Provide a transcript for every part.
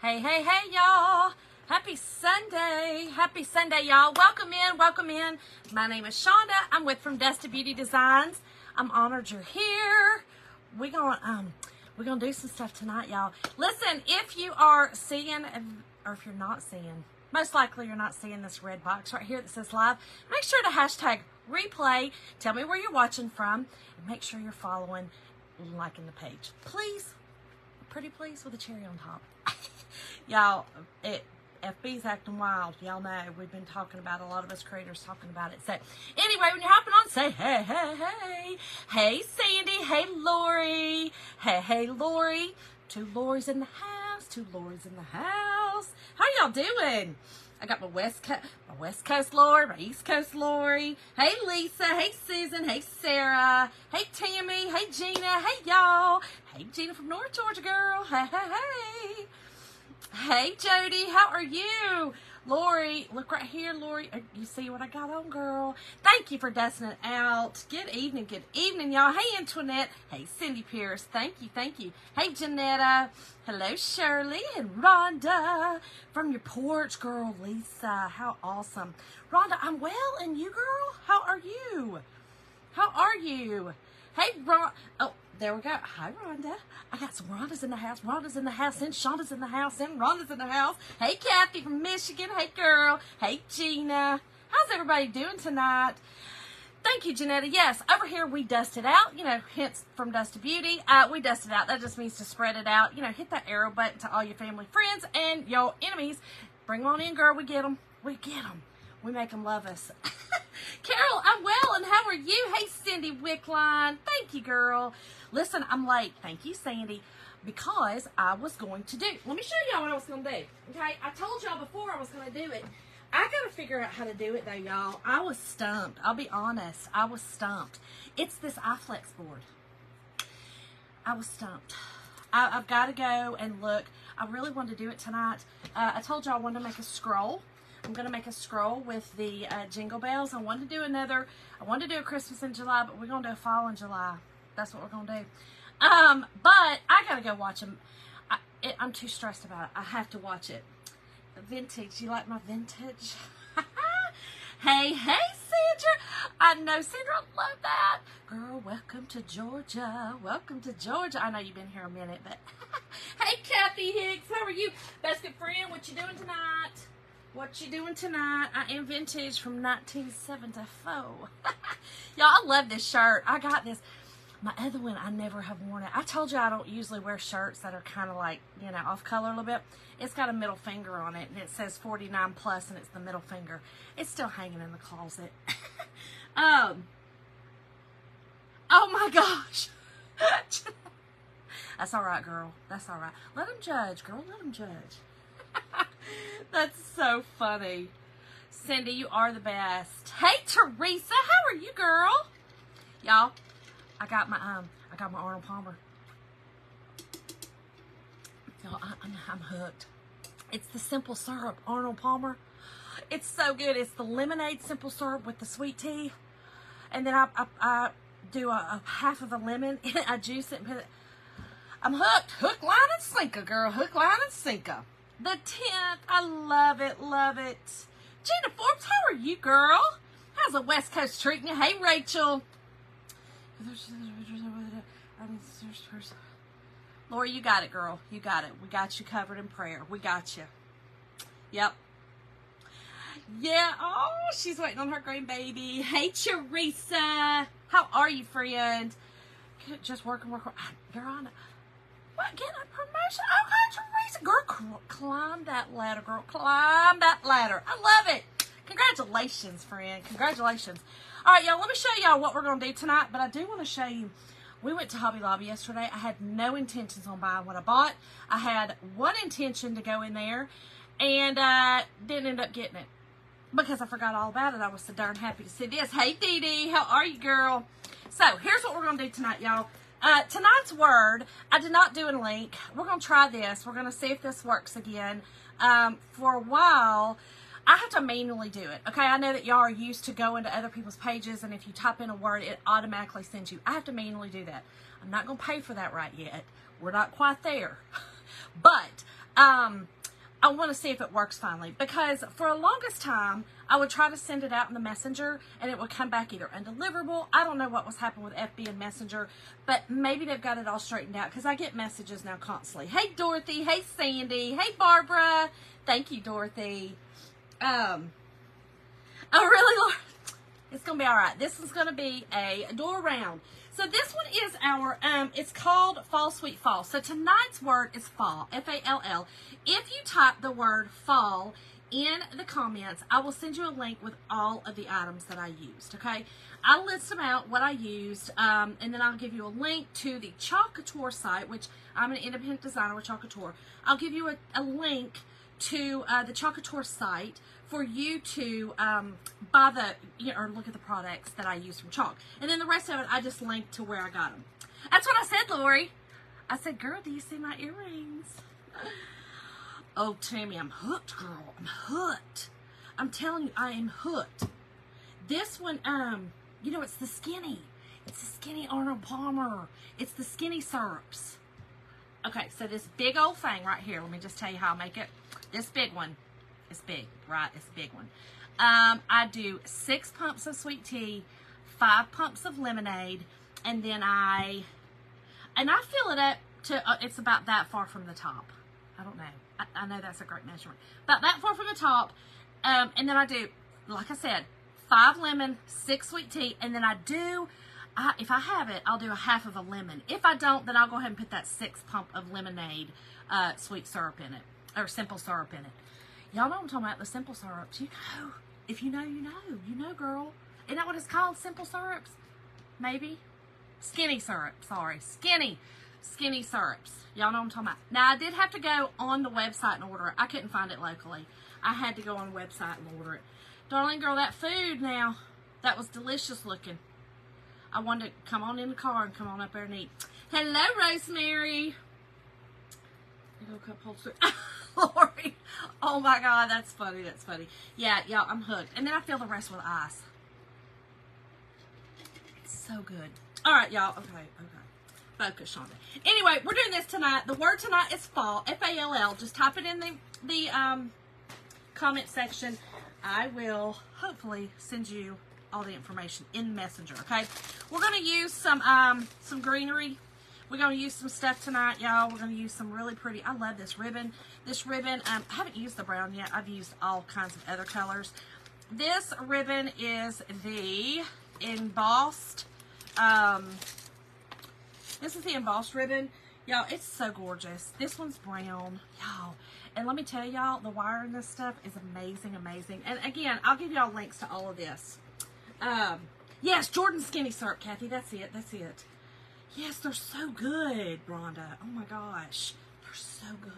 Hey, hey, hey, y'all. Happy Sunday. Happy Sunday, y'all. Welcome in. Welcome in. My name is Shonda. I'm with From Dust to Beauty Designs. I'm honored you're here. We're gonna do some stuff tonight, y'all. Listen, if you are seeing, or if you're not seeing, most likely you're not seeing this red box right here that says live, make sure to hashtag replay. Tell me where you're watching from, and make sure you're following, liking the page. Please. Pretty please with a cherry on top. Y'all, FB's acting wild. Y'all know we've been talking about, a lot of us creators talking about it. So anyway, when you're hopping on, say hey, hey, hey. Hey, Sandy. Hey, Lori. Hey, hey, Lori. Two Loris in the house. Two Loris in the house. How y'all doing? I got my West Coast Lori, my East Coast Lori. Hey, Lisa. Hey, Susan. Hey, Sarah. Hey, Tammy. Hey, Gina. Hey, y'all. Hey, Gina from North Georgia, girl. Hey, hey, hey. Hey, Jody. How are you? Lori, look right here, Lori. You see what I got on, girl? Thank you for dusting it out. Good evening, y'all. Hey, Antoinette. Hey, Cindy Pierce. Thank you, thank you. Hey, Janetta. Hello, Shirley and Rhonda. From your porch, girl, Lisa. How awesome. Rhonda, I'm well, and you, girl? How are you? How are you? Hey, Ron. Oh, there we go. Hi, Rhonda. I got some Rhondas in the house. Rhonda's in the house, and Shonda's in the house, and Rhonda's in the house. Hey, Kathy from Michigan. Hey, girl. Hey, Gina. How's everybody doing tonight? Thank you, Janetta. Yes, over here we dust it out. You know, hence From Dust to Beauty. We dust it out. That just means to spread it out. You know, hit that arrow button to all your family, friends, and your enemies. Bring them on in, girl. We get them. We get them. We make them love us. Carol, I'm well, and how are you? Hey, Cindy Wickline. Thank you, girl. Listen, I'm late. Thank you, Sandy, because I was going to do. Let me show y'all what I was going to do. Okay, I told y'all before I was going to do it. I got to figure out how to do it, though, y'all. I was stumped. I'll be honest. I was stumped. It's this iFlex board. I was stumped. I've got to go and look. I really wanted to do it tonight. I told y'all I wanted to make a scroll. I'm going to make a scroll with the jingle bells. I wanted to do a Christmas in July, but we're going to do a fall in July. That's what we're going to do. But I got to go watch them. I'm too stressed about it. I have to watch it. Vintage. You like my vintage? Hey, Sandra. I know, Sandra, love that. Girl, welcome to Georgia. Welcome to Georgia. I know you've been here a minute, but hey, Kathy Hicks. How are you? Best good friend, what you doing tonight? What you doing tonight? I am vintage from 1974. Y'all, I love this shirt. I got this. My other one, I never have worn it. I told you I don't usually wear shirts that are kind of like, you know, off color a little bit. It's got a middle finger on it, and it says 49 plus, and it's the middle finger. It's still hanging in the closet. Oh my gosh. That's all right, girl. That's all right. Let them judge, girl. Let them judge. That's so funny. Cindy, you are the best. Hey, Teresa, how are you, girl? Y'all, I got my Arnold Palmer. Y'all, I'm hooked. It's the simple syrup Arnold Palmer. It's so good. It's the lemonade simple syrup with the sweet tea, and then I do a half of a lemon. I juice it and put it. I'm hooked. Hook, line, and sinker, girl. Hook, line, and sinker. The 10th. I love it. Love it. Gina Forbes, how are you, girl? How's the West Coast treating you? Hey, Rachel. Lori, you got it, girl. You got it. We got you covered in prayer. We got you. Yep. Yeah. Oh, she's waiting on her grandbaby. Hey, Teresa. How are you, friend? Just working. You're on it. What? Get a promotion? Oh, Teresa. Girl, climb that ladder, girl. Climb that ladder. I love it. Congratulations, friend. Congratulations. All right, y'all, let me show y'all what we're going to do tonight, but I do want to show you. We went to Hobby Lobby yesterday. I had no intentions on buying what I bought. I had one intention to go in there, and didn't end up getting it because I forgot all about it. I was so darn happy to see this. Hey, Dee Dee, how are you, girl? So here's what we're going to do tonight, y'all. Tonight's word, I did not do a link. We're going to try this. We're going to see if this works again. For a while, I have to manually do it. Okay, I know that y'all are used to going to other people's pages, and if you type in a word, it automatically sends you. I have to manually do that. I'm not going to pay for that right yet. We're not quite there. But I want to see if it works finally, because for the longest time, I would try to send it out in the messenger and it would come back either undeliverable. I don't know what was happening with FB and Messenger, but maybe they've got it all straightened out, because I get messages now constantly. Hey, Dorothy. Hey, Sandy. Hey, Barbara. Thank you, Dorothy. Oh, really, Laura? It's going to be all right. This is going to be a door round. So this one is our, it's called Fall Sweet Fall. So tonight's word is fall, F-A-L-L. If you type the word fall in the comments, I will send you a link with all of the items that I used, okay? I'll list them out, what I used, and then I'll give you a link to the Chalk Couture site, which I'm an independent designer with Chalk Couture. I'll give you a link to the Chalk Couture site for you to buy or look at the products that I use from Chalk. And then the rest of it, I just linked to where I got them. That's what I said, Lori. I said, girl, do you see my earrings? Oh, Tammy, I'm hooked, girl. I'm hooked. I'm telling you, I am hooked. This one, you know, it's the skinny. It's the skinny Arnold Palmer. It's the skinny syrups. Okay, so this big old thing right here, let me just tell you how I make it. This big one. It's big, right? It's a big one. I do 6 pumps of sweet tea, 5 pumps of lemonade, and then I fill it up to, it's about that far from the top. I don't know. I know that's a great measurement. About that far from the top. And then I do, like I said, 5 lemon, 6 sweet tea, and then I do, if I have it, I'll do a half of a lemon. If I don't, then I'll go ahead and put that 6 pump of lemonade sweet syrup in it, or simple syrup in it. Y'all know what I'm talking about, the simple syrups. You know. If you know, you know. You know, girl. Isn't that what it's called? Simple syrups? Maybe? Skinny syrup. Sorry. Skinny syrups. Y'all know what I'm talking about. Now, I did have to go on the website and order it. I couldn't find it locally. I had to go on the website and order it. Darling girl, that food now, that was delicious looking. I wanted to come on in the car and come on up there and eat. Hello, Rosemary. Lori. Oh my God, that's funny. That's funny. Yeah, y'all, I'm hooked. And then I fill the rest with ice. It's so good. All right, y'all. Okay. Focus, Shonda. Anyway, we're doing this tonight. The word tonight is fall. F-A-L-L. Just type it in the comment section. I will hopefully send you all the information in Messenger. Okay. We're gonna use some greenery. We're going to use some stuff tonight, y'all. We're going to use some really pretty, I love this ribbon. This ribbon, I haven't used the brown yet. I've used all kinds of other colors. This ribbon is the embossed, this is the embossed ribbon. Y'all, it's so gorgeous. This one's brown, y'all. And let me tell y'all, the wire in this stuff is amazing, amazing. And again, I'll give y'all links to all of this. Yes, Jordan Skinny Syrup, Kathy. That's it. That's it. Yes, they're so good, Rhonda. Oh my gosh. They're so good.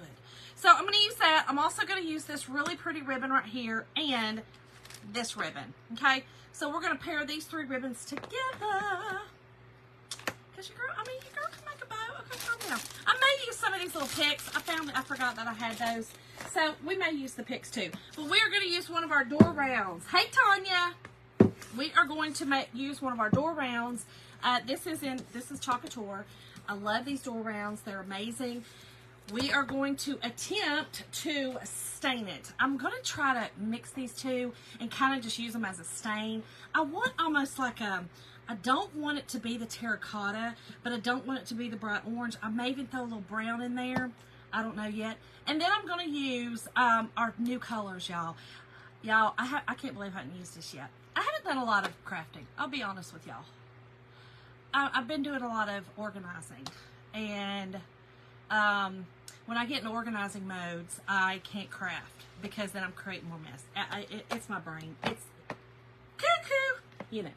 So I'm going to use that. I'm also going to use this really pretty ribbon right here and this ribbon. Okay? So we're going to pair these 3 ribbons together. Because your girl can make a bow. Okay, calm down. I may use some of these little picks. I forgot that I had those. So we may use the picks too. But we are going to use one of our door rounds. Hey, Tanya. We are going to use one of our door rounds. This is Chalk Couture. I love these door rounds. They're amazing. We are going to attempt to stain it. I'm going to try to mix these two and kind of just use them as a stain. I want almost like I don't want it to be the terracotta, but I don't want it to be the bright orange. I may even throw a little brown in there. I don't know yet. And then I'm going to use our new colors, y'all. Y'all, I can't believe I haven't used this yet. I haven't done a lot of crafting. I'll be honest with y'all. I've been doing a lot of organizing, and when I get in organizing modes, I can't craft because then I'm creating more mess. It's my brain. It's cuckoo, you know.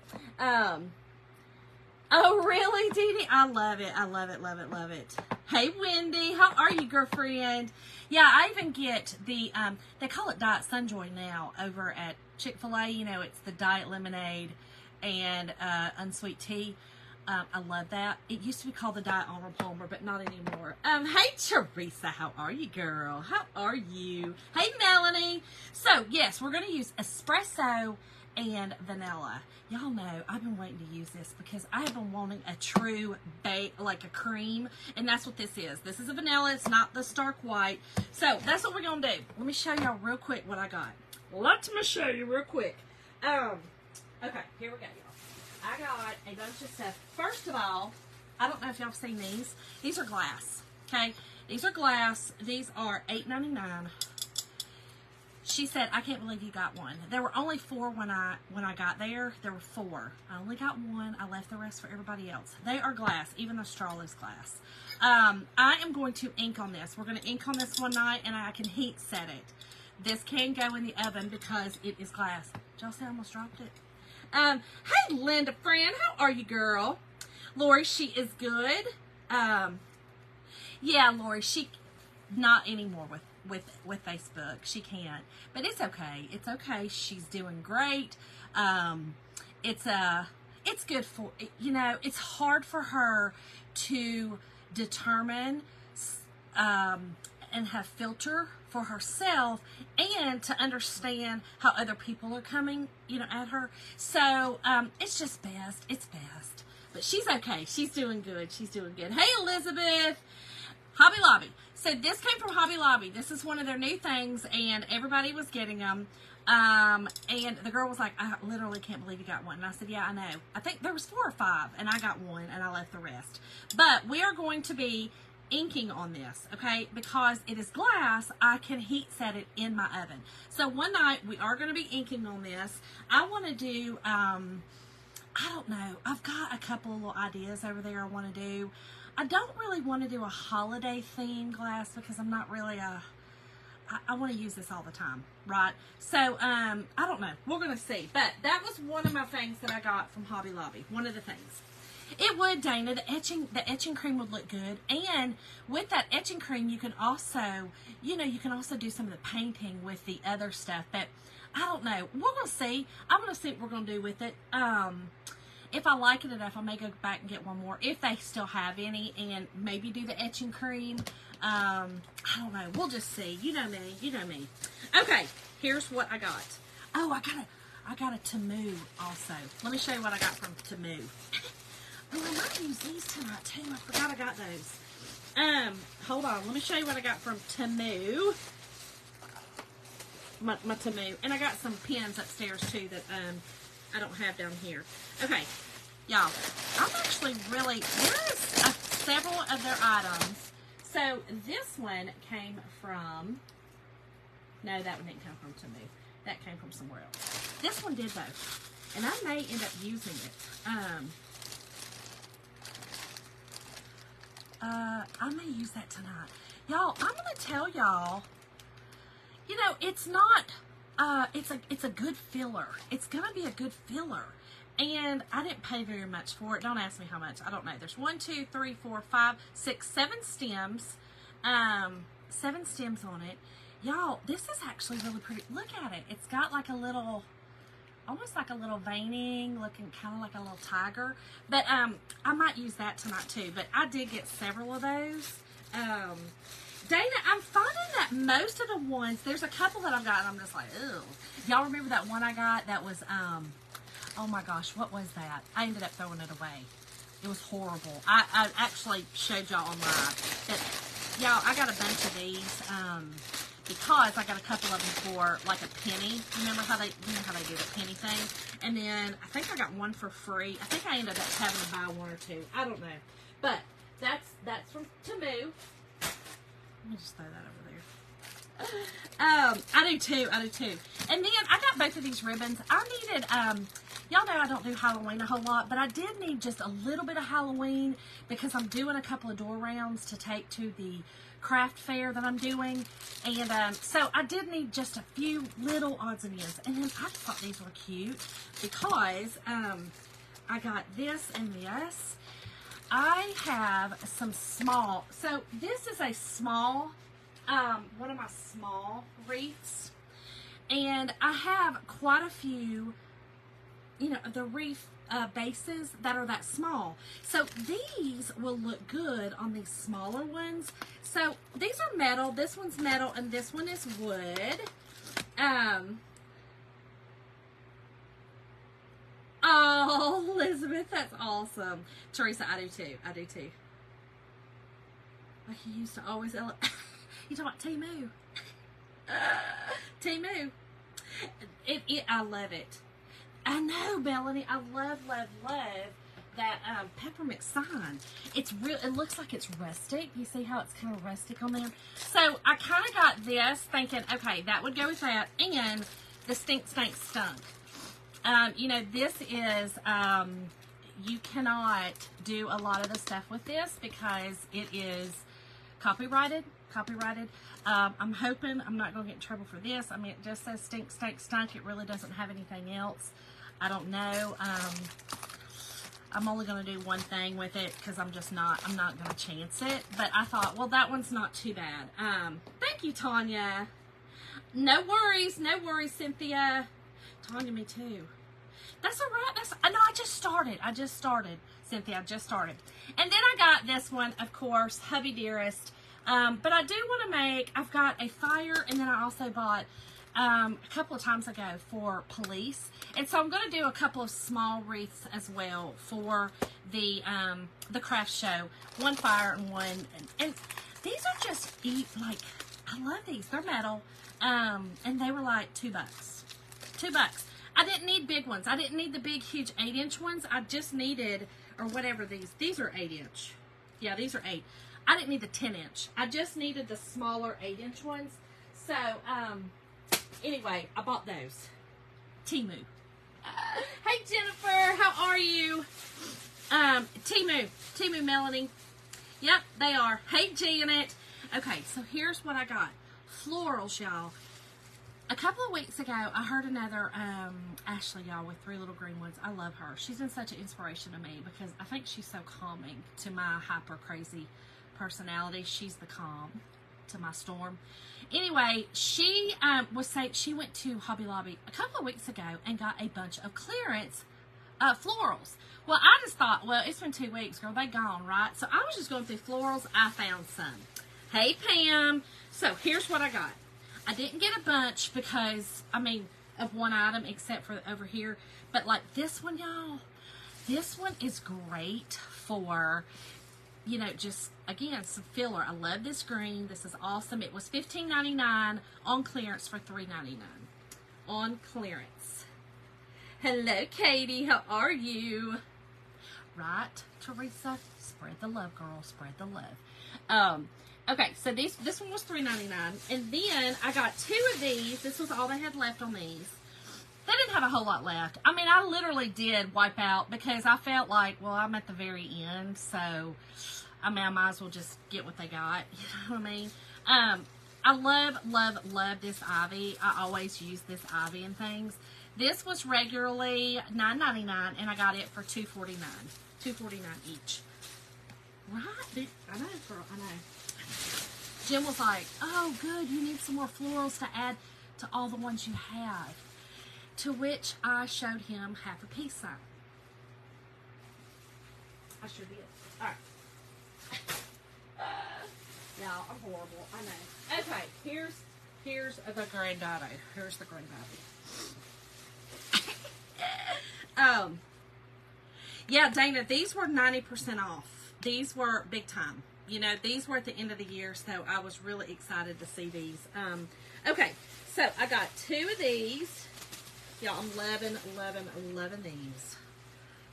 Oh, really, Dee Dee? I love it. I love it, love it, love it. Hey, Wendy. How are you, girlfriend? Yeah, I even get the, they call it Diet Sunjoy now over at Chick-fil-A. You know, it's the Diet Lemonade and unsweet tea. I love that. It used to be called the Diet Arnold Palmer, but not anymore. Hey, Teresa. How are you, girl? How are you? Hey, Melanie. So, yes, we're going to use espresso and vanilla. Y'all know I've been waiting to use this because I have been wanting a true like a cream, and that's what this is. This is a vanilla. It's not the stark white. So that's what we're gonna do. Let me show y'all real quick what I got. Let me show you real quick. Okay, here we go, y'all. I got a bunch of stuff. First of all, I don't know if y'all have seen these. These are glass. Okay, these are glass. These are $8.99. She said, I can't believe you got one. There were only 4 when I got there. There were 4. I only got one. I left the rest for everybody else. They are glass. Even the straw is glass. I am going to ink on this. We're going to ink on this one night, and I can heat set it. This can go in the oven because it is glass. Did y'all say I almost dropped it? Hey, Linda, friend. How are you, girl? Lori, she is good. Yeah, Lori, she not anymore with Facebook. She can't, but it's okay. It's okay. She's doing great. It's good for, you know, it's hard for her to determine and have filter for herself and to understand how other people are coming, you know, at her. So it's just best. It's best. But she's okay. She's doing good. She's doing good. Hey, Elizabeth. Hobby Lobby. So this came from Hobby Lobby. This is one of their new things, and everybody was getting them. And the girl was like, I literally can't believe you got one. And I said, yeah, I know. I think there was 4 or 5, and I got one, and I left the rest. But we are going to be inking on this, okay? Because it is glass, I can heat set it in my oven. So one night, we are going to be inking on this. I want to do, I don't know. I've got a couple of little ideas over there I want to do. I don't really want to do a holiday theme glass because I'm not really I want to use this all the time, right? So, I don't know. We're going to see. But that was one of my things that I got from Hobby Lobby. One of the things. It would, Dana. The etching cream would look good. And with that etching cream, you can also, you know, you can also do some of the painting with the other stuff. But I don't know. We're going to see. I'm going to see what we're going to do with it. If I like it enough, I may go back and get one more if they still have any, and maybe do the etching cream. I don't know. We'll just see. You know me. You know me. Okay, here's what I got. Oh, I got a Temu also. Let me show you what I got from Temu. Oh, I might use these tonight too. I forgot I got those. Hold on. Let me show you what I got from Temu. My Temu, and I got some pins upstairs too that I don't have down here. Okay, y'all, I'm actually really, there's several of their items. So this one came from, no, that one didn't come from Temu. That came from somewhere else. This one did though, and I may end up using it. I may use that tonight. Y'all, I'm going to tell y'all, you know, it's not, it's a good filler. It's going to be a good filler. And I didn't pay very much for it. Don't ask me how much. I don't know. There's 1, 2, 3, 4, 5, 6, 7 stems. 7 stems on it. Y'all, this is actually really pretty. Look at it. It's got like a little, almost like a little veining, looking kind of like a little tiger. But I might use that tonight too. But I did get several of those. Dana, I'm finding that most of the ones, there's a couple that I've got and I'm just like, ew. Y'all remember that one I got that was, oh my gosh, what was that? I ended up throwing it away. It was horrible. I actually showed y'all online. But, y'all, I got a bunch of these because I got a couple of them for like a penny. Remember how they, you know how they do the penny thing? And then I think I got one for free. I think I ended up having to buy 1 or 2. I don't know. But that's from Temu. Let me just throw that over there. I do too. And then I got both of these ribbons. I needed, y'all know I don't do Halloween a whole lot, but I did need just a little bit of Halloween because I'm doing a couple of door rounds to take to the craft fair that I'm doing. And so I did need just a few little odds and ends. And then I just thought these were cute because I got this and this. I have some small, so this is a small, one of my small wreaths, and I have quite a few, you know, the wreath bases that are that small. So these will look good on these smaller ones. So these are metal, this one's metal, and this one is wood. Oh, Elizabeth, that's awesome. Teresa, I do too. I do too. Like you used to always... You talking about Temu? Temu. I love it. I know, Melanie. I love that peppermint sign. It's real. It looks like it's rustic. You see how it's kind of rustic on there? So I kind of got this thinking, okay, that would go with that, and the stink stank stunk. You know, this is you cannot do a lot of the stuff with this because it is copyrighted. I'm hoping I'm not going to get in trouble for this. I mean, it just says stink stank stunk. It really doesn't have anything else. I don't know. I'm only going to do one thing with it because I'm not going to chance it. But I thought, well, that one's not too bad. Thank you, Tanya. No worries, Cynthia. Tanya, me too. That's all right. No, I just started, Cynthia. I just started. And then I got this one, of course, Hubby Dearest. But I do want to make, I've got a fire, and then I also bought a couple of times ago for police. And so I'm going to do a couple of small wreaths as well for the craft show. One fire and one, and these are just like, I love these. They're metal. And they were like $2. $2. I didn't need big ones. I didn't need the big, huge 8-inch ones. I just needed, or whatever these are 8-inch. Yeah, these are 8. I didn't need the 10-inch. I just needed the smaller 8-inch ones. So, anyway, I bought those. Temu. Hey, Jennifer, how are you? Temu, Melanie. Yep, they are. Hey, Janet. Okay, so here's what I got. Florals, y'all. A couple of weeks ago, I heard another Ashley, y'all, with 3 Little Green Ones. I love her. She's been such an inspiration to me because I think she's so calming to my hyper crazy personality. She's the calm to my storm. Anyway, she was saying she went to Hobby Lobby a couple of weeks ago and got a bunch of clearance florals. Well, I just thought, well, it's been 2 weeks, girl. They gone, right? So I was just going through florals. I found some. Hey, Pam. So here's what I got. I didn't get a bunch because, I mean, of one item except for over here. But like this one, y'all, this one is great for, you know, just, again, some filler. I love this green. This is awesome. It was $15.99 on clearance for $3.99 on clearance. Hello, Katie. How are you? Right, Teresa? Spread the love, girl. Spread the love. Okay, so this one was $3.99, and then I got 2 of these. This was all they had left on these. They didn't have a whole lot left. I mean, I literally did wipe out because I felt like, well, I'm at the very end, so I mean, I might as well just get what they got. You know what I mean? I love this ivy. I always use this ivy and things. This was regularly $9.99, and I got it for $2.49. $2.49 each. Right? I know, girl. I know. Jim was like, oh, good, you need some more florals to add to all the ones you have. To which I showed him half a peace sign. I sure did. All right. Y'all, I'm horrible. I know. Okay, here's the granddaughter. Here's the granddaughter. Yeah, Dana, these were 90% off. These were big time. You know, these were at the end of the year, so I was really excited to see these. Okay, so I got 2 of these. Y'all, I'm loving these.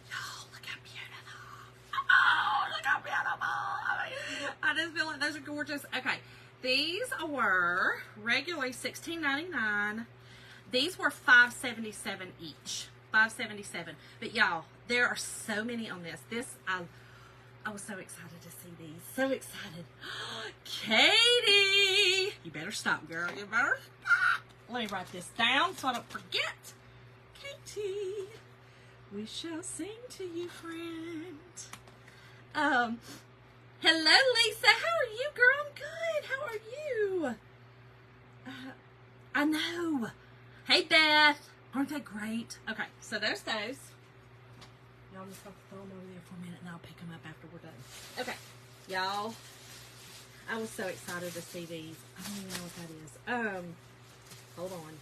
Y'all, look how beautiful. Oh, look how beautiful. I just feel like those are gorgeous. Okay, these were regularly $16.99. These were $5.77 each. $5.77. But y'all, there are so many on this. I was so excited to see these. So excited. Katie! You better stop, girl. You better stop. Let me write this down so I don't forget. Katie, we shall sing to you, friend. Hello, Lisa. How are you, girl? I'm good. How are you? I know. Hey, Beth. Aren't they great? Okay, so there's those. Y'all just have to throw them over there for a minute, and I'll pick them up after we're done. Okay, y'all. I was so excited to see these. I don't even know what that is. Hold on.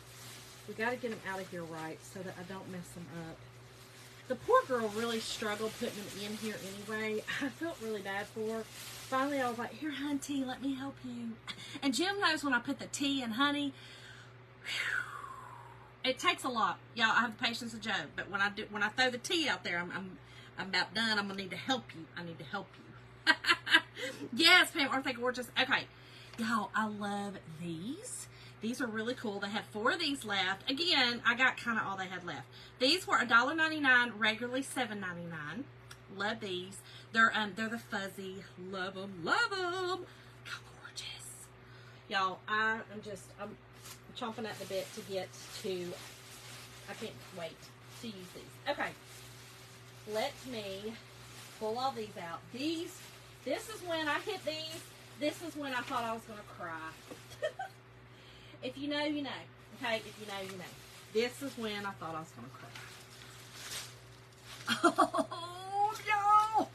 We got to get them out of here right so that I don't mess them up. The poor girl really struggled putting them in here anyway. I felt really bad for her. Finally, I was like, here, Hunty, let me help you. And Jim knows when I put the tea and honey, whew, it takes a lot. Y'all, I have the patience of Job. But when I throw the tea out there, I'm about done. I'm going to need to help you. I need to help you. Yes, Pam, aren't they gorgeous? Okay. Y'all, I love these. These are really cool. They had 4 of these left. Again, I got kind of all they had left. These were $1.99, regularly $7.99. Love these. They're the fuzzy. Love them. Love them. How gorgeous. Y'all, I'm chomping at the bit to get to, I can't wait to use these. Okay. Let me pull all these out. This is when I hit these. This is when I thought I was going to cry. If you know, you know. Okay? If you know, you know. This is when I thought I was going to cry. Oh, y'all.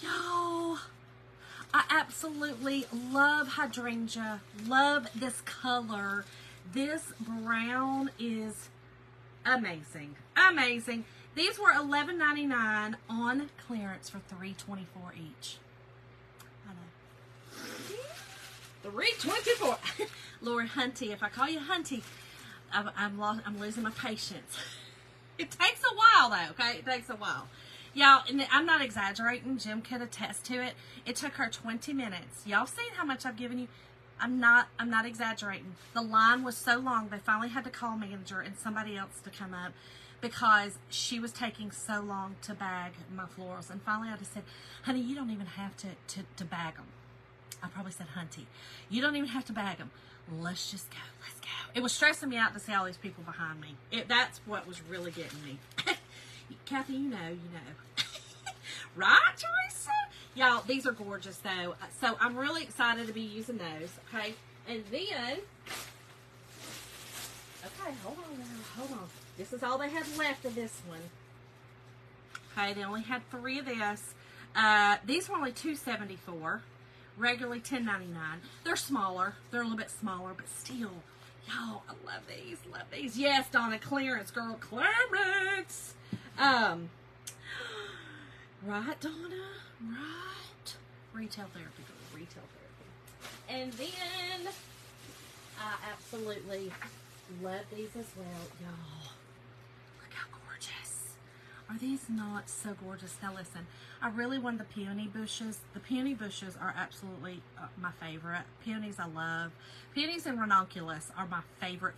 Y'all. I absolutely love hydrangea. Love this color. This brown is amazing. Amazing. These were $11.99 on clearance for $3.24 each. I know. $3.24. Lord Hunty, if I call you Hunty, I'm losing my patience. It takes a while though, okay? It takes a while. Y'all, and I'm not exaggerating. Jim could attest to it. It took her 20 minutes. Y'all seen how much I've given you? I'm not exaggerating. The line was so long, they finally had to call manager and somebody else to come up because she was taking so long to bag my florals. And finally I just said, honey, you don't even have to bag them. I probably said Hunty. You don't even have to bag them. Let's just go. Let's go. It was stressing me out to see all these people behind me. That's what was really getting me. Kathy, you know. Right, Teresa? Y'all, these are gorgeous, though. So I'm really excited to be using those, okay? And then, okay, hold on now. Hold on. This is all they had left of this one. Okay, they only had 3 of this. These were only $2.74. Regularly $10.99. They're smaller. They're a little bit smaller, but still, y'all, I love these. Love these. Yes, Donna, clearance, girl, clearance. Right, Donna? Right. Retail therapy, girl, retail therapy. And then I absolutely love these as well, y'all. Look how gorgeous. Are these not so gorgeous? Now listen, I really want the peony bushes. The peony bushes are absolutely my favorite. Peonies I love. Peonies and ranunculus are my favorite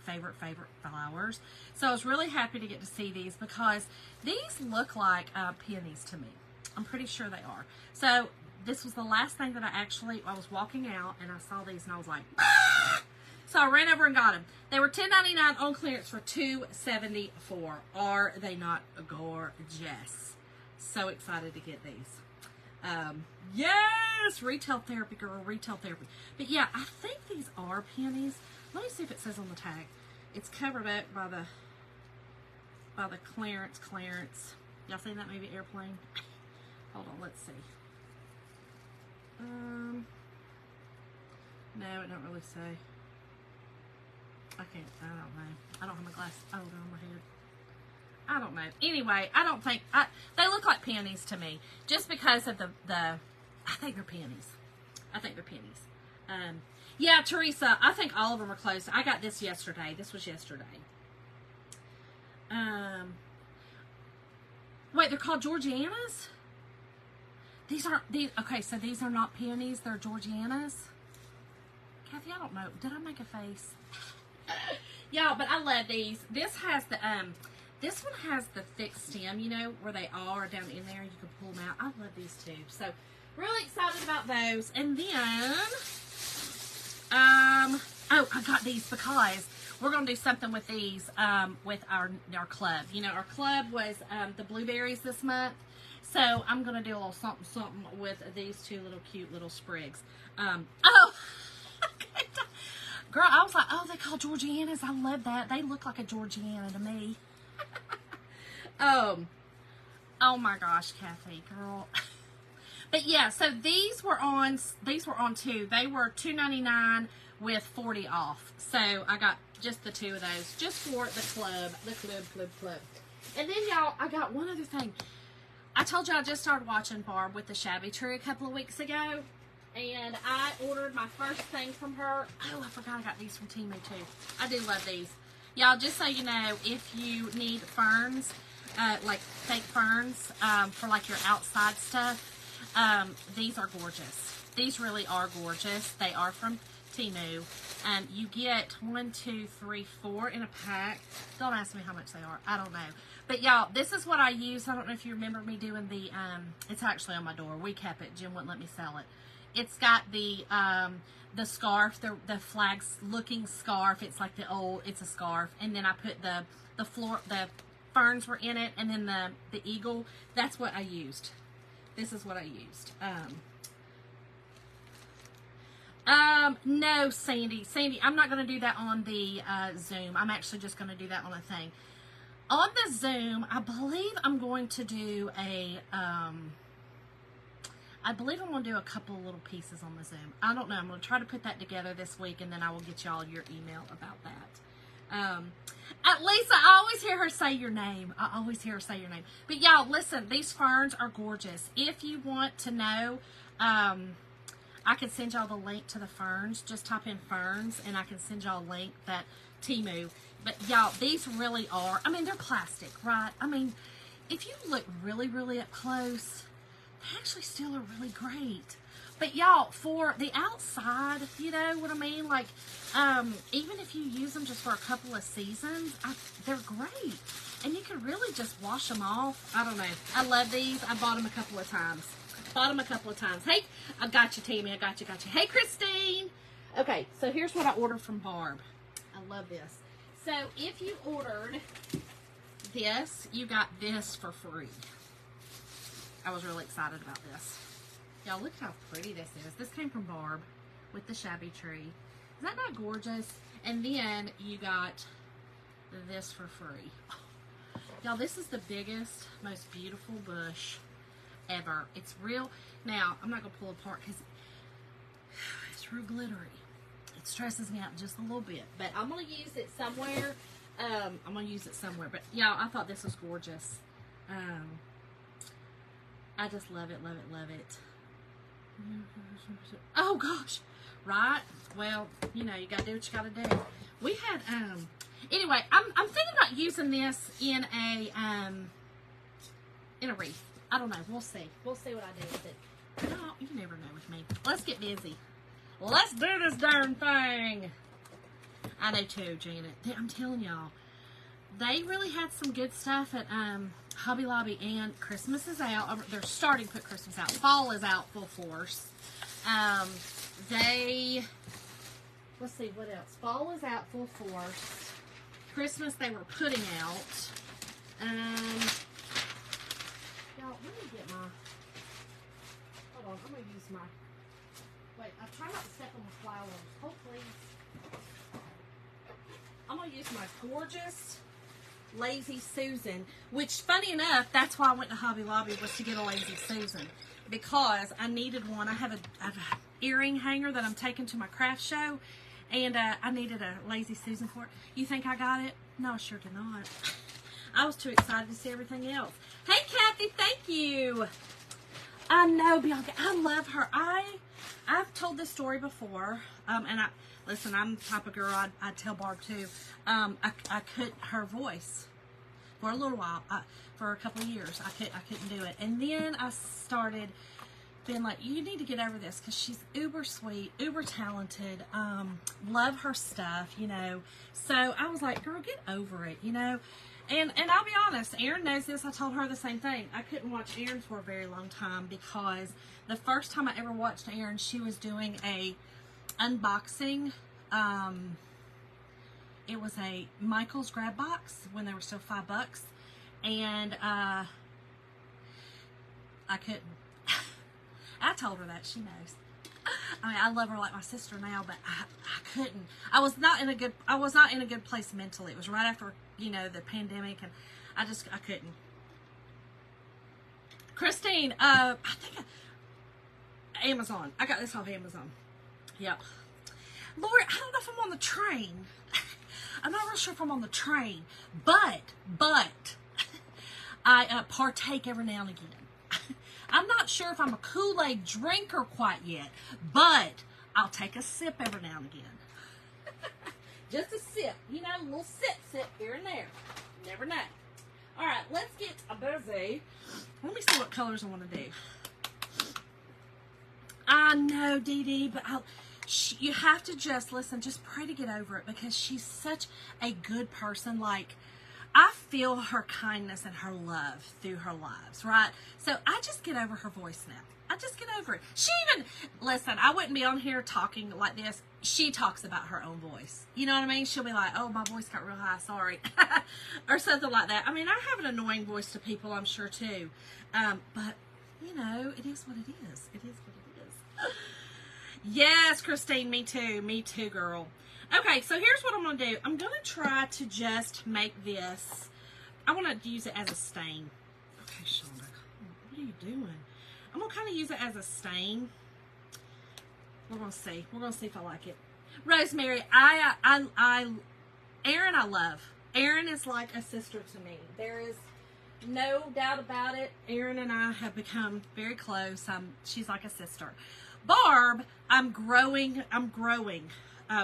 flowers. So I was really happy to get to see these because these look like peonies to me. I'm pretty sure they are. So this was the last thing that I was walking out and I saw these and I was like, ah! So I ran over and got them. They were $10.99 on clearance for $2.74. Are they not gorgeous? So excited to get these. Yes, retail therapy, girl, retail therapy. But yeah, I think these are peonies. Let me see if it says on the tag. It's covered up by the clearance. Y'all seen that movie Airplane? Hold on, let's see. No, it don't really say. I don't know. I don't have my glasses. Oh, they're on my head. I don't know. Anyway, I don't think, they look like peonies to me. Just because of I think they're peonies. I think they're peonies. Yeah, Teresa, I think all of them are closed. I got this yesterday. This was yesterday. Wait, they're called Georgianas? Okay, so these are not peonies, they're Georgianas. Kathy, I don't know. Did I make a face? Yeah, but I love these. This has this one has the thick stem, you know, where they are down in there. You can pull them out. I love these too. So, really excited about those. And then, oh, I got these because we're going to do something with these, with our club. You know, our club was, the blueberries this month. So, I'm going to do a little something with these 2 little cute little sprigs. Oh! Girl, I was like, oh, they call Georgianas. I love that. They look like a Georgiana to me. Oh my gosh, Kathy, girl. But yeah, so these were on too. They were $2.99 with 40 off. So I got just the 2 of those, just for the club. And then, y'all, I got one other thing. I told you I just started watching Barb with the Shabby Tree a couple of weeks ago. And I ordered my first thing from her. Oh, I forgot I got these from Temu, too. I do love these. Y'all, just so you know, if you need ferns, like fake ferns, for, like, your outside stuff, these are gorgeous. These really are gorgeous. They are from Temu. You get 1, 2, 3, 4 in a pack. Don't ask me how much they are. I don't know. But y'all, this is what I use. I don't know if you remember me doing the, it's actually on my door. We kept it. Jim wouldn't let me sell it. It's got the scarf, the flags looking scarf. It's like it's a scarf. And then I put the ferns were in it, and then the eagle. That's what I used. This is what I used. No, Sandy, I'm not going to do that on the Zoom. I'm actually just going to do that on a thing. On the Zoom, I believe I'm going to do a, I'm going to do a couple little pieces on the Zoom. I don't know. I'm going to try to put that together this week, and then I will get y'all your email about that. Lisa, I always hear her say your name. But y'all, listen, these ferns are gorgeous. If you want to know, I can send y'all the link to the ferns. Just type in ferns, and I can send y'all a link that Temu. But y'all, these really are, I mean, they're plastic, right? I mean, if you look really, really up close, they actually still are really great. But y'all, for the outside, you know what I mean? Like, even if you use them just for a couple of seasons, they're great. And you can really just wash them off. I don't know. I love these. I bought them a couple of times. Hey, I got you, Tammy. I got you. Hey, Christine. Okay, so here's what I ordered from Barb. I love this. So if you ordered this, you got this for free. I was really excited about this. Y'all, look how pretty this is. This came from Barb with the Shabby Tree. Is that not gorgeous? And then you got this for free. Y'all, this is the biggest, most beautiful bush ever. It's real. Now, I'm not going to pull apart because it's real glittery. It stresses me out just a little bit. But I'm going to use it somewhere. But, y'all, I thought this was gorgeous. I just love it. Oh, gosh. Right? Well, you know, you got to do what you got to do. We had, anyway, I'm thinking about using this in a wreath. I don't know. We'll see. We'll see what I do with it. Oh, you never know with me. Let's get busy. Let's do this darn thing. I know too, Janet. I'm telling y'all, they really had some good stuff at Hobby Lobby, and Christmas is out. They're starting to put Christmas out. Fall is out full force. Let's see what else. Fall is out full force. Christmas they were putting out. Y'all, let me get my, hold on, I'm going to use my, wait, I try not to step on the flowers. Hold, please. I'm going to use my gorgeous Lazy Susan, which, funny enough, that's why I went to Hobby Lobby, was to get a Lazy Susan, because I needed one. I have an earring hanger that I'm taking to my craft show, and I needed a Lazy Susan for it. You think I got it? No, I sure did not. I was too excited to see everything else. Hey, Kathy, thank you. I know, Bianca. I love her. I've told this story before, and listen, I'm the type of girl, I'd tell Barb too. I couldn't, her voice, for a little while, for a couple of years, I couldn't do it. And then I started being like, you need to get over this, because she's uber sweet, uber talented, love her stuff, you know. So I was like, girl, get over it, you know. And I'll be honest, Erin knows this. I told her the same thing. I couldn't watch Erin for a very long time, because the first time I ever watched Erin, she was doing a unboxing. It was a Michael's Grab Box when they were still $5, and I couldn't. I told her that. She knows. I mean, I love her like my sister now, but I couldn't. I was not in a good place mentally. It was right after, you know, the pandemic, and I couldn't. Christine, I think Amazon. I got this off Amazon. Yep. Lord, I don't know if I'm on the train. I'm not real sure if I'm on the train, but I partake every now and again. I'm not sure if I'm a Kool-Aid drinker quite yet, but I'll take a sip every now and again. Just a sip, you know, a little sip here and there. Never know. All right, let's get busy. Let me see what colors I want to do. I know, Dee Dee, but you have to just listen, just pray to get over it, because she's such a good person. Like, I feel her kindness and her love through her lives, right? So I just get over her voice now. I just get over it. She even, listen, I wouldn't be on here talking like this. She talks about her own voice. You know what I mean? She'll be like, oh, my voice got real high, sorry. Or something like that. I mean, I have an annoying voice to people, I'm sure, too. But, you know, it is what it is. It is what it is. Yes, Christine, me too. Me too, girl. Okay, so here's what I'm going to do. I'm going to try to just make this, I want to use it as a stain. Okay, Shonda, what are you doing? I'm going to kind of use it as a stain. We're going to see. We're going to see if I like it. Rosemary, Erin I love. Erin is like a sister to me. There is no doubt about it. Erin and I have become very close. She's like a sister. Barb, I'm growing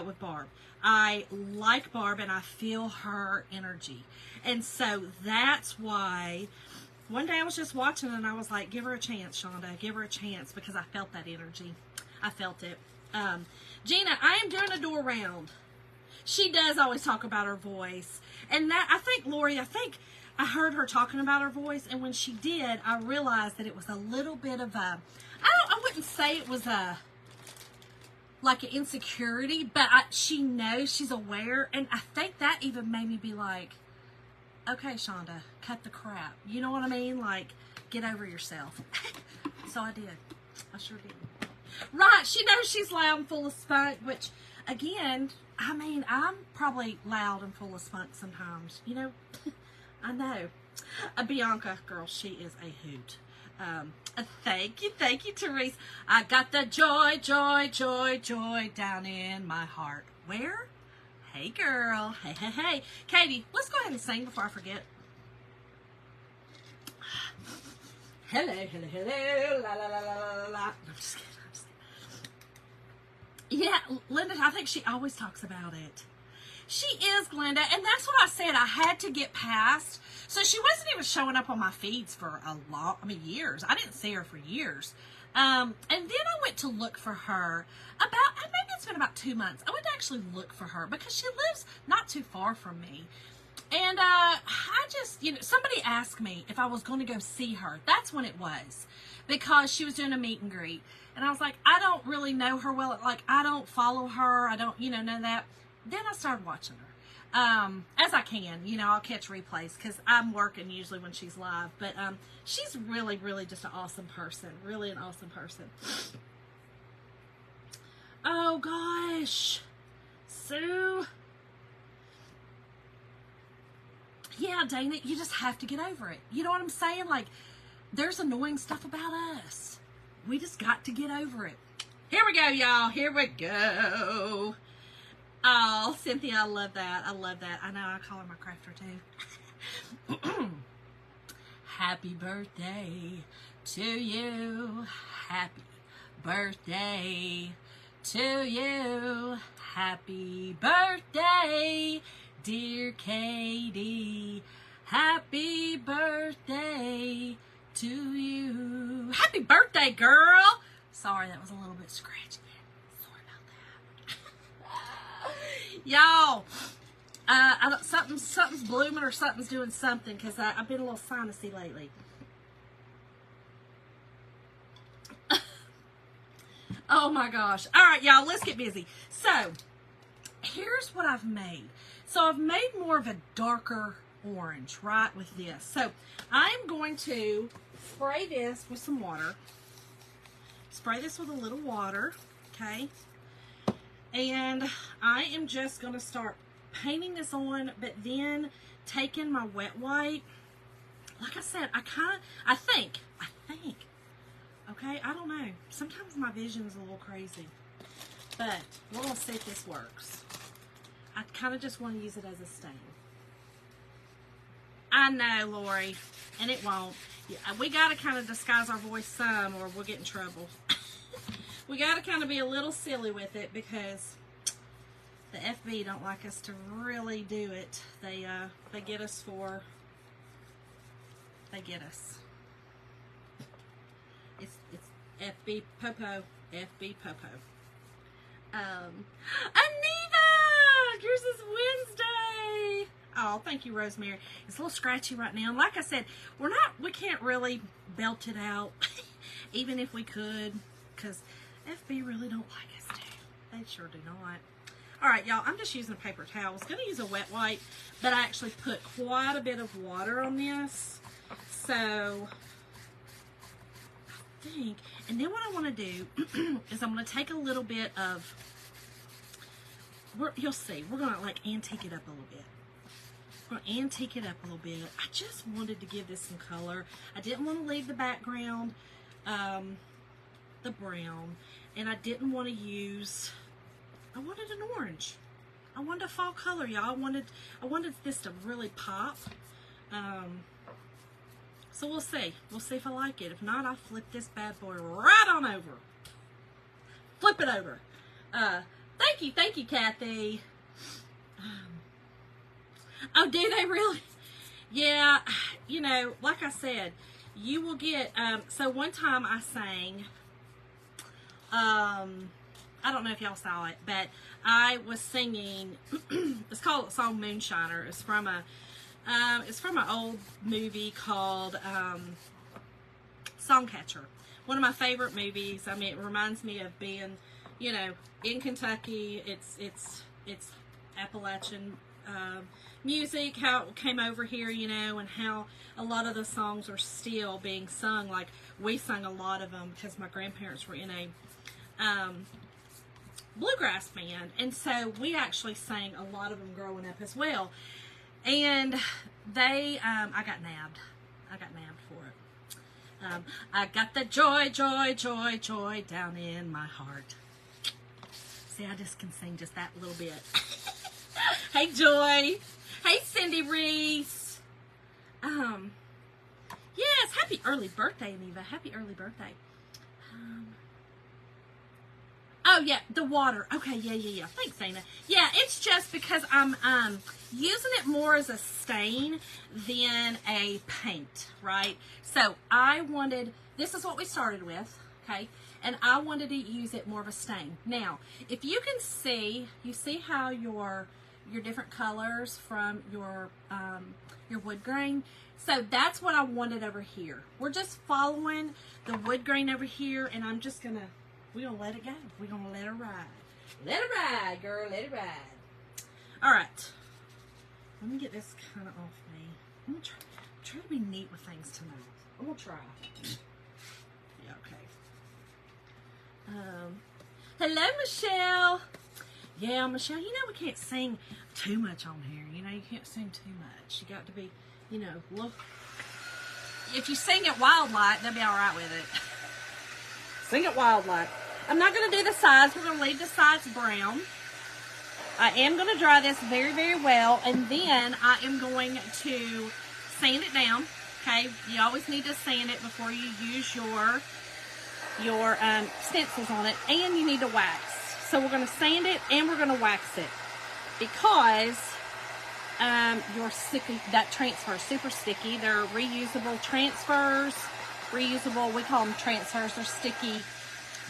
with Barb. I like Barb and I feel her energy. And so that's why one day I was just watching and I was like, give her a chance, Shonda. Give her a chance, because I felt that energy. I felt it. Gina, I am doing a door round. She does always talk about her voice. And that, I think, Lori, I heard her talking about her voice. And when she did, I realized that it was a little bit of a, I wouldn't say it was like an insecurity, but she knows, she's aware. And I think that even made me be like, okay, Shonda, cut the crap. You know what I mean? Like, get over yourself. So I did. I sure did. Right, she knows she's loud and full of spunk, which, again, I mean, I'm probably loud and full of spunk sometimes. You know, I know. Bianca, girl, she is a hoot. Thank you, Therese. I got the joy, joy, joy, joy down in my heart. Where? Hey, girl. Hey. Katie, let's go ahead and sing before I forget. Hello, la, la, la, la, la. No, I'm just kidding. Yeah, Linda, I think she always talks about it. She is, Glenda, and that's what I said. I had to get past. So she wasn't even showing up on my feeds for years. I didn't see her for years. And then I went to look for her maybe it's been about 2 months. I went to actually look for her because she lives not too far from me. And I just, somebody asked me if I was going to go see her. That's when it was, because she was doing a meet and greet. And I was like, I don't really know her well. Like, I don't follow her. I don't, know that. Then I started watching her. As I can, I'll catch replays because I'm working usually when she's live. But she's really, really just an awesome person. Really an awesome person. Oh, gosh. Sue. Yeah, Dana, you just have to get over it. You know what I'm saying? Like, there's annoying stuff about us. We just got to get over it. Here we go, y'all. Here we go. Oh, Cynthia, I love that. I love that. I know, I call her my crafter, too. Happy birthday to you. Happy birthday to you. Happy birthday, dear Katie. Happy birthday to you. Happy birthday, girl. Sorry, that was a little bit scratchy. Sorry about that. Y'all, something's blooming or something's doing something, because I've been a little sinusy lately. Oh my gosh. All right, y'all, let's get busy. So, here's what I've made. So, I've made more of a darker orange, right, with this. So, I'm going to spray this with some water. Spray this with a little water, okay? And I am just going to start painting this on, but then taking my wet wipe. Like I said, I think, okay? I don't know. Sometimes my vision is a little crazy. But we're going to see if this works. I kind of just want to use it as a stain. I know, Lori, and it won't. Yeah, we got to kind of disguise our voice some or we'll get in trouble. We got to kind of be a little silly with it because the FB don't like us to really do it. They get us for... They get us. It's FB Popo. FB Popo. Anita! Yours is Wednesday. Oh, thank you, Rosemary. It's a little scratchy right now. And like I said, we can't really belt it out, even if we could, because FB really don't like us to. They sure do not. All right, y'all, I'm just using a paper towel. I was going to use a wet wipe, but I actually put quite a bit of water on this. So, I think, and then what I want to do is I'm going to take a little bit of, you'll see, we're going to like antique it up a little bit. We're going to antique it up a little bit. I just wanted to give this some color. I didn't want to leave the background, the brown, and I didn't want to use, I wanted an orange. I wanted a fall color, y'all. I wanted this to really pop. So we'll see. We'll see if I like it. If not, I'll flip this bad boy right on over. Flip it over. Thank you, Kathy. Oh, do they really? Yeah, you know, like I said, you will get, so one time I sang, I don't know if y'all saw it, but I was singing, it's called the song Moonshiner. It's from an old movie called Songcatcher. One of my favorite movies. I mean, it reminds me of being, you know, in Kentucky. It's Appalachian music, how it came over here, you know, and how a lot of the songs are still being sung. Like, we sung a lot of them because my grandparents were in a bluegrass band, and so we actually sang a lot of them growing up as well. And they, I got nabbed for it. I got the joy, joy, joy, joy down in my heart. See, I just can sing just that little bit. Hey, Joy. Hey, Cindy Reese. Yes, happy early birthday, Aniva. Happy early birthday. Oh, yeah, the water. Okay, yeah. Thanks, Dana. Yeah, it's just because I'm using it more as a stain than a paint, right? So I wanted, this is what we started with, okay? And I wanted to use it more of a stain. Now, if you can see, you see how your different colors from your wood grain? So that's what I wanted over here. We're just following the wood grain over here, and I'm just gonna, we're gonna let it go. We're gonna let it ride. Let it ride, girl, let it ride. All right, let me get this kind of off me. I'm gonna try to be neat with things tonight. I'm gonna try. Yeah, okay. Hello, Michelle. Yeah, Michelle, you know we can't sing too much on here. You know, you can't sing too much. You got to be, you know, look. If you sing it Wildlight, they'll be all right with it. Sing it Wildlight. I'm not going to do the sides. We're going to leave the sides brown. I am going to dry this very, very well, and then I am going to sand it down. Okay, you always need to sand it before you use your stencils on it, and you need to wax. So we're going to sand it and we're going to wax it because your sticky, that transfer is super sticky. They're reusable transfers. Reusable, we call them transfers. They're sticky.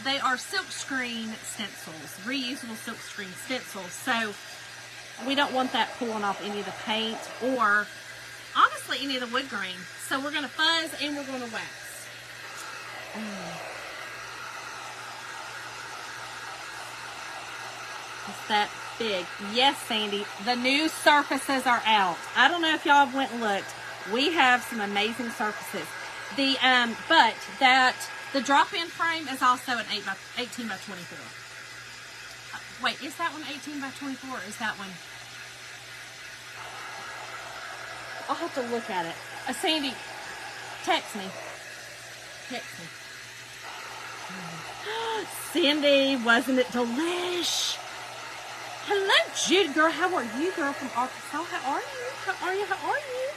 They are silkscreen stencils, reusable silkscreen stencils. So we don't want that pulling off any of the paint or honestly any of the wood grain. So we're going to fuzz and we're going to wax. It's that big. Yes, Sandy. The new surfaces are out. I don't know if y'all went and looked. We have some amazing surfaces. The the drop-in frame is also an 18 by 24. Wait, is that one 18 by 24 or is that one? I'll have to look at it. Sandy, text me. Cindy, wasn't it delish? Hello, Judy, girl. How are you, girl, from Arkansas? How are you?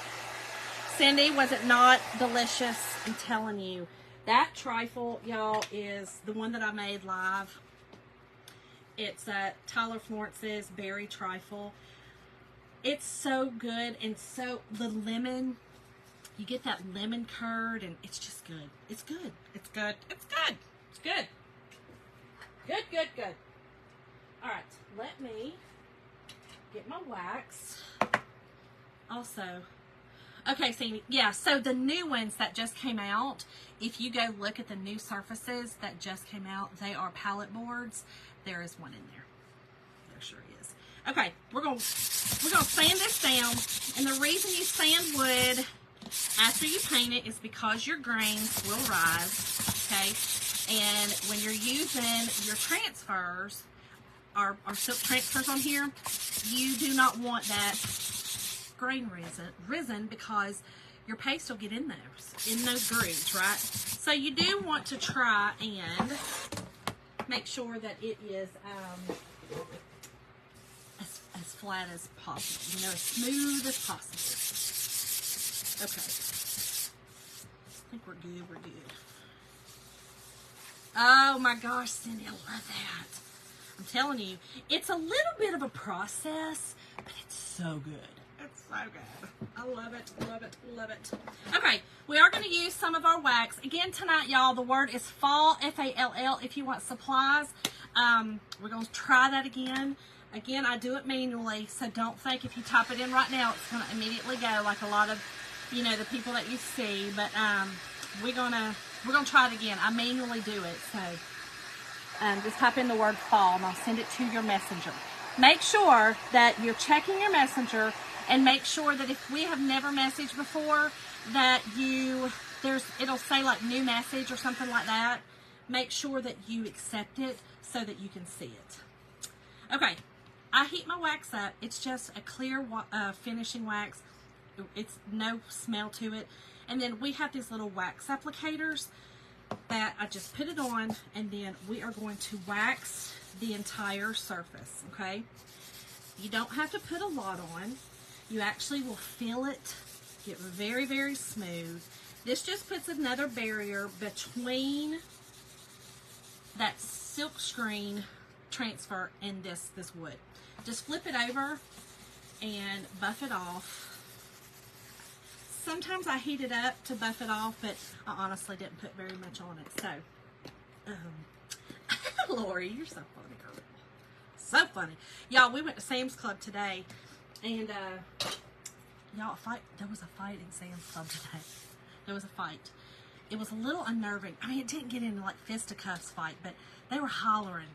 Cindy, was it not delicious? I'm telling you. That trifle, y'all, is the one that I made live. It's Tyler Florence's berry trifle. It's so good, and so the lemon, you get that lemon curd, and it's just good. It's good. It's good. It's good. It's good. Good, good, good. All right, let me get my wax. Also, okay, Sandy, yeah, so the new ones that just came out, if you go look at the new surfaces that just came out, they are palette boards. There is one in there. There sure is. Okay, we're gonna sand this down, and the reason you sand wood after you paint it is because your grains will rise, okay? And when you're using your transfers, our silk transfers on here, you do not want that grain risen because your paste will get in those grooves, right? So you do want to try and make sure that it is as flat as possible, you know, as smooth as possible. Okay, I think we're good. We're good. Oh my gosh, Cindy, I love that. I'm telling you, it's a little bit of a process, but it's so good. It's so good. I love it, love it, love it. Okay, we are going to use some of our wax. Again, tonight, y'all, the word is fall, F-A-L-L, if you want supplies. We're going to try that again. Again, I do it manually, so don't think if you type it in right now, it's going to immediately go like a lot of, you know, the people that you see. But we're gonna try it again. I manually do it, so just type in the word fall, and I'll send it to your messenger. Make sure that you're checking your messenger, and make sure that if we have never messaged before, that it'll say like new message or something like that. Make sure that you accept it so that you can see it. Okay, I heat my wax up. It's just a clear finishing wax. It's no smell to it. And then we have these little wax applicators that I just put it on, and then we are going to wax the entire surface, okay? You don't have to put a lot on. You actually will feel it get very, very smooth. This just puts another barrier between that silk screen transfer and this wood. Just flip it over and buff it off. Sometimes I heat it up to buff it off, but I honestly didn't put very much on it. So, Lori, you're so funny, girl. So funny. Y'all, we went to Sam's Club today, and y'all, there was a fight in Sam's Club today. There was a fight. It was a little unnerving. I mean, it didn't get into like fisticuffs fight, but they were hollering.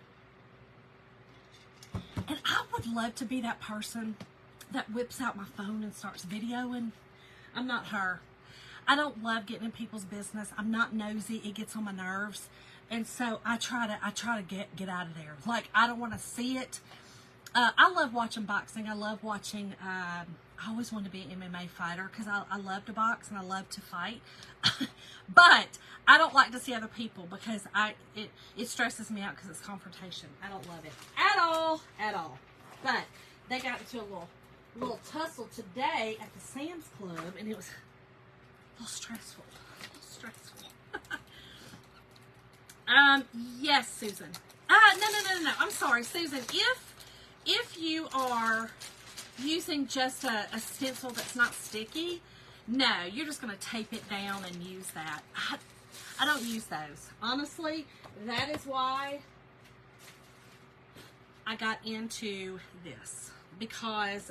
And I would love to be that person that whips out my phone and starts videoing. I'm not her. I don't love getting in people's business. I'm not nosy. It gets on my nerves. And so I try to get out of there. Like, I don't want to see it. I love watching boxing. I love watching, I always wanted to be an MMA fighter because I love to box and I love to fight. But I don't like to see other people because it stresses me out because it's confrontation. I don't love it at all, at all. But they got into a little tussle today at the Sam's Club, and it was a little stressful. Yes, Susan. No. I'm sorry, Susan. If you are using just a stencil that's not sticky, no, you're just going to tape it down and use that. I don't use those. Honestly, that is why I got into this, because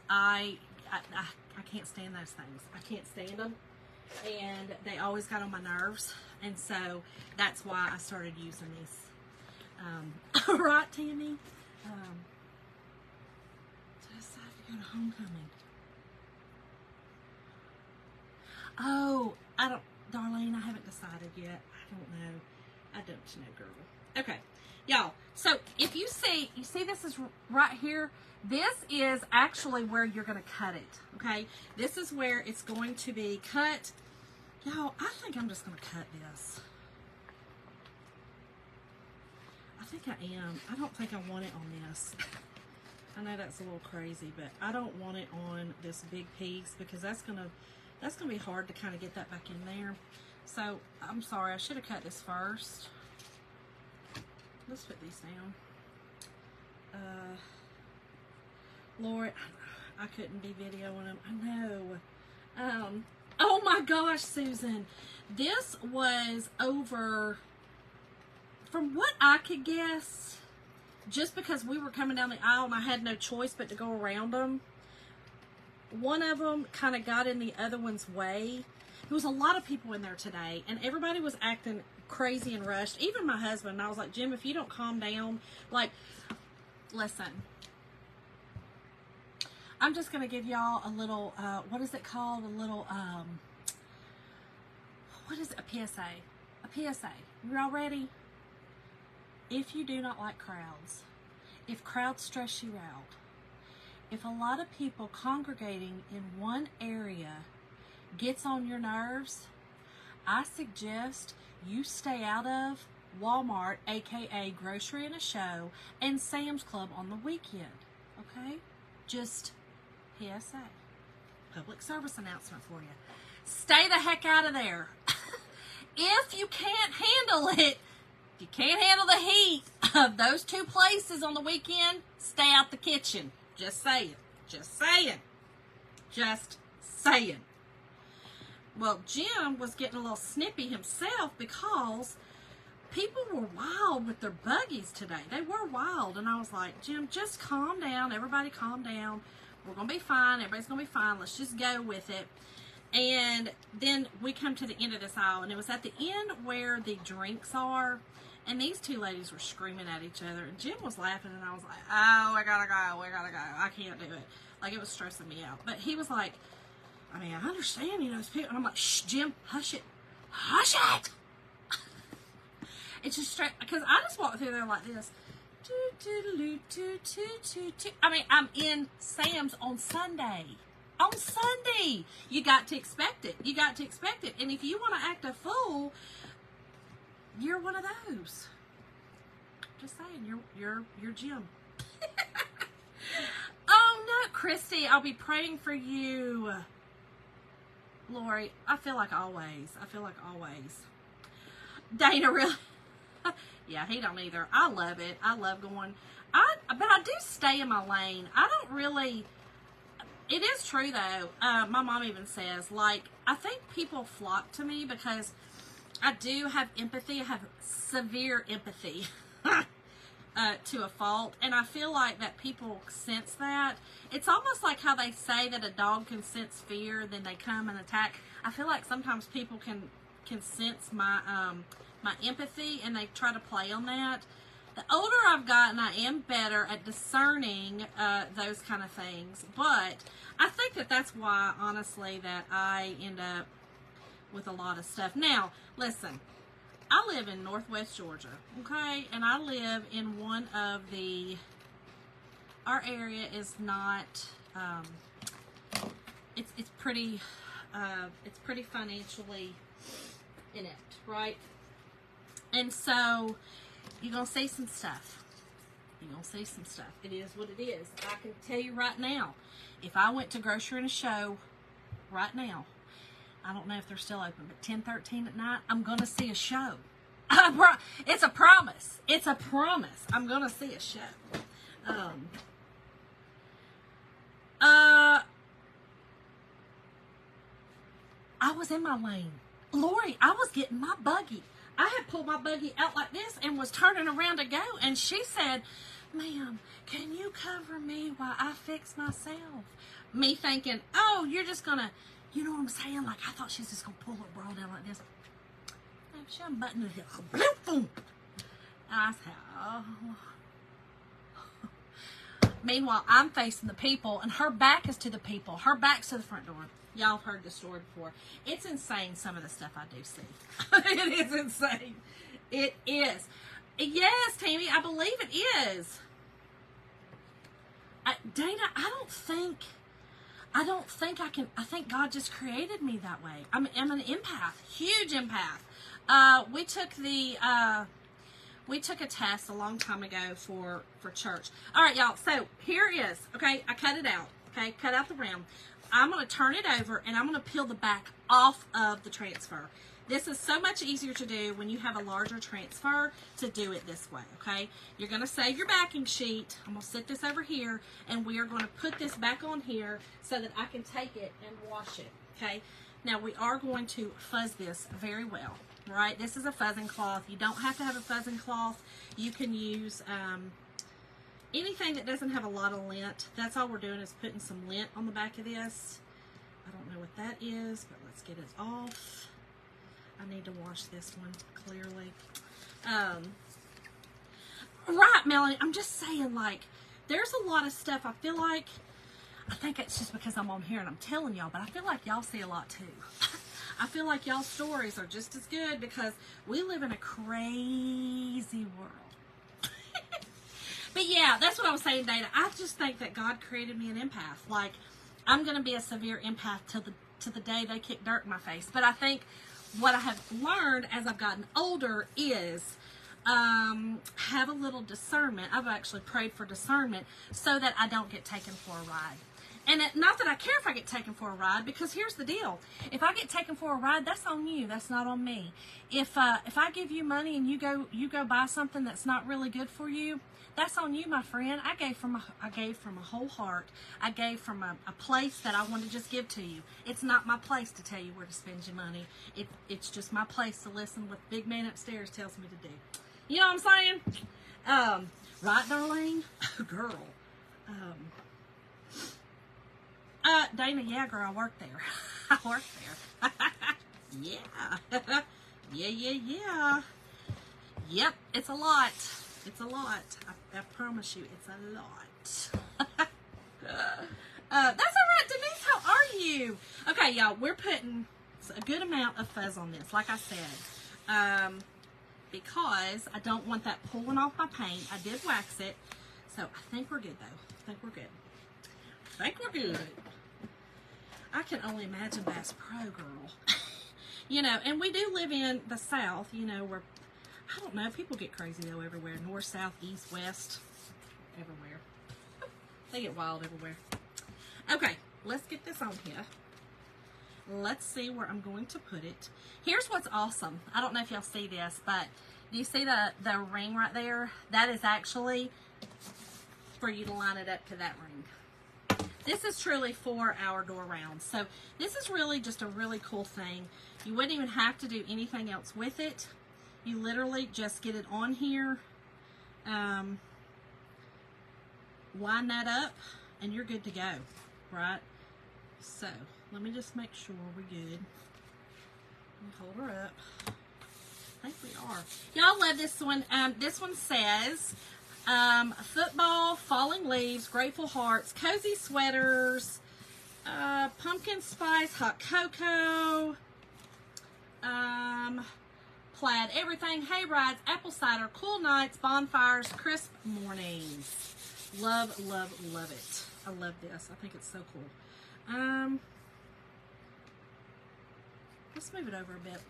I can't stand those things. I can't stand them, and they always got on my nerves, and so that's why I started using these. Right, Tammy? So I decided to go to homecoming. Oh, Darlene, I haven't decided yet. I don't know. I don't know, girl. Okay, y'all. So if you see this is right here. This is actually where you're going to cut it. Okay, this is where it's going to be cut. Y'all, I think I'm just going to cut this. I think I am. I don't think I want it on this. I know that's a little crazy, but I don't want it on this big piece because that's gonna be hard to kind of get that back in there. So I'm sorry, I should have cut this first. Let's put these down. Lord, I couldn't be videoing them. I know. Oh my gosh, Susan. This was over, from what I could guess, just because we were coming down the aisle and I had no choice but to go around them. One of them kind of got in the other one's way. There was a lot of people in there today, and everybody was acting crazy and rushed. Even my husband. And I was like, Jim, if you don't calm down, like, listen. I'm just going to give y'all a little, what is it called? A little, what is it? A PSA. A PSA. You all ready? If you do not like crowds, if crowds stress you out, if a lot of people congregating in one area gets on your nerves, I suggest you stay out of Walmart, aka Grocery and a Show, and Sam's Club on the weekend. Okay? Just PSA. Public service announcement for you. Stay the heck out of there. If you can't handle it, if you can't handle the heat of those two places on the weekend, stay out the kitchen. Just saying. Just saying. Just saying. Well, Jim was getting a little snippy himself because people were wild with their buggies today. They were wild. And I was like, Jim, just calm down. Everybody calm down. We're going to be fine. Everybody's going to be fine. Let's just go with it. And then we come to the end of this aisle, and it was at the end where the drinks are. And these two ladies were screaming at each other. And Jim was laughing, and I was like, oh, I gotta go. I can't do it. Like, it was stressing me out. But he was like, I mean, I understand, you know, it's people. And I'm like, shh, Jim, hush it. Hush it! It's just straight, because I just walked through there like this. I mean, I'm in Sam's on Sunday. On Sunday! You got to expect it. You got to expect it. And if you want to act a fool, you're one of those. Just saying, you're Jim. Oh no, Christy, I'll be praying for you. Lori, I feel like always. Dana, really? Yeah, he don't either. I love it. I love going. But I do stay in my lane. I don't really. It is true though. My mom even says, like, I think people flock to me because I do have empathy. I have severe empathy to a fault. And I feel like that people sense that. It's almost like how they say that a dog can sense fear, then they come and attack. I feel like sometimes people can sense my my empathy, and they try to play on that. The older I've gotten, I am better at discerning those kind of things. But I think that that's why, honestly, that I end up with a lot of stuff. Now, listen, I live in Northwest Georgia, okay? And I live in one of our area is not, it's pretty financially inept, right? And so, you're going to see some stuff. It is what it is. I can tell you right now, if I went to Grocery and a Show right now, I don't know if they're still open, but 10:13 at night, I'm going to see a show. It's a promise. It's a promise. I'm going to see a show. I was in my lane. Lori, I was getting my buggy. I had pulled my buggy out like this and was turning around to go. And she said, ma'am, can you cover me while I fix myself? Me thinking, oh, you're just going to, you know what I'm saying? Like, I thought she was just going to pull her bra down like this. And she unbuttoned it. And I said, oh. Meanwhile, I'm facing the people, and her back is to the people. Her back's to the front door. Y'all have heard this story before. It's insane, some of the stuff I do see. It is insane. It is. Yes, Tammy, I believe it is. Dana, I think God just created me that way. I'm an empath, huge empath. We took the We took a test a long time ago for church. All right, y'all. So here is, okay, I cut it out. Okay, cut out the rim. I'm going to turn it over, and I'm going to peel the back off of the transfer. This is so much easier to do when you have a larger transfer to do it this way, okay? You're going to save your backing sheet. I'm going to sit this over here, and we are going to put this back on here so that I can take it and wash it, okay? Now, we are going to fuzz this very well, right? This is a fuzzing cloth. You don't have to have a fuzzing cloth. You can use anything that doesn't have a lot of lint. That's all we're doing is putting some lint on the back of this. I don't know what that is, but let's get it off. I need to wash this one clearly. Right, Melanie, I'm just saying, like, there's a lot of stuff I feel like, I think it's just because I'm on here and I'm telling y'all, but I feel like y'all see a lot too. I feel like y'all's stories are just as good because we live in a crazy world. But yeah, that's what I was saying, Dana. I just think that God created me an empath. Like, I'm going to be a severe empath till the day they kick dirt in my face. But I think what I have learned as I've gotten older is have a little discernment. I've actually prayed for discernment so that I don't get taken for a ride. And not that I care if I get taken for a ride, because here's the deal. If I get taken for a ride, that's on you. That's not on me. If I give you money and you go buy something that's not really good for you, that's on you, my friend. I gave from a whole heart. I gave from a place that I want to just give to you. It's not my place to tell you where to spend your money. It's just my place to listen what the big man upstairs tells me to do. You know what I'm saying? Right, Darlene? Girl. Dana, yeah, girl, I work there. I work there. Yeah. Yeah. Yep, it's a lot. It's a lot. I promise you, it's a lot. That's all right, Denise. How are you? Okay, y'all, we're putting a good amount of fuzz on this, like I said, because I don't want that pulling off my paint. I did wax it, so I think we're good, though. I think we're good. I can only imagine Bass Pro, girl. You know, and we do live in the South, you know, where, I don't know, people get crazy, though, everywhere. North, South, East, West, everywhere. They get wild everywhere. Okay, let's get this on here. Let's see where I'm going to put it. Here's what's awesome. I don't know if y'all see this, but do you see the ring right there? That is actually for you to line it up to that ring. This is truly for our door rounds. So this is really just a really cool thing. You wouldn't even have to do anything else with it. You literally just get it on here, line that up, and you're good to go, right? So let me just make sure we're good. Hold her up. I think we are. Y'all love this one. This one says, football, falling leaves, grateful hearts, cozy sweaters, pumpkin spice, hot cocoa, plaid everything, hay rides, apple cider, cool nights, bonfires, crisp mornings. Love, love, love it. I love this. I think it's so cool. Let's move it over a bit.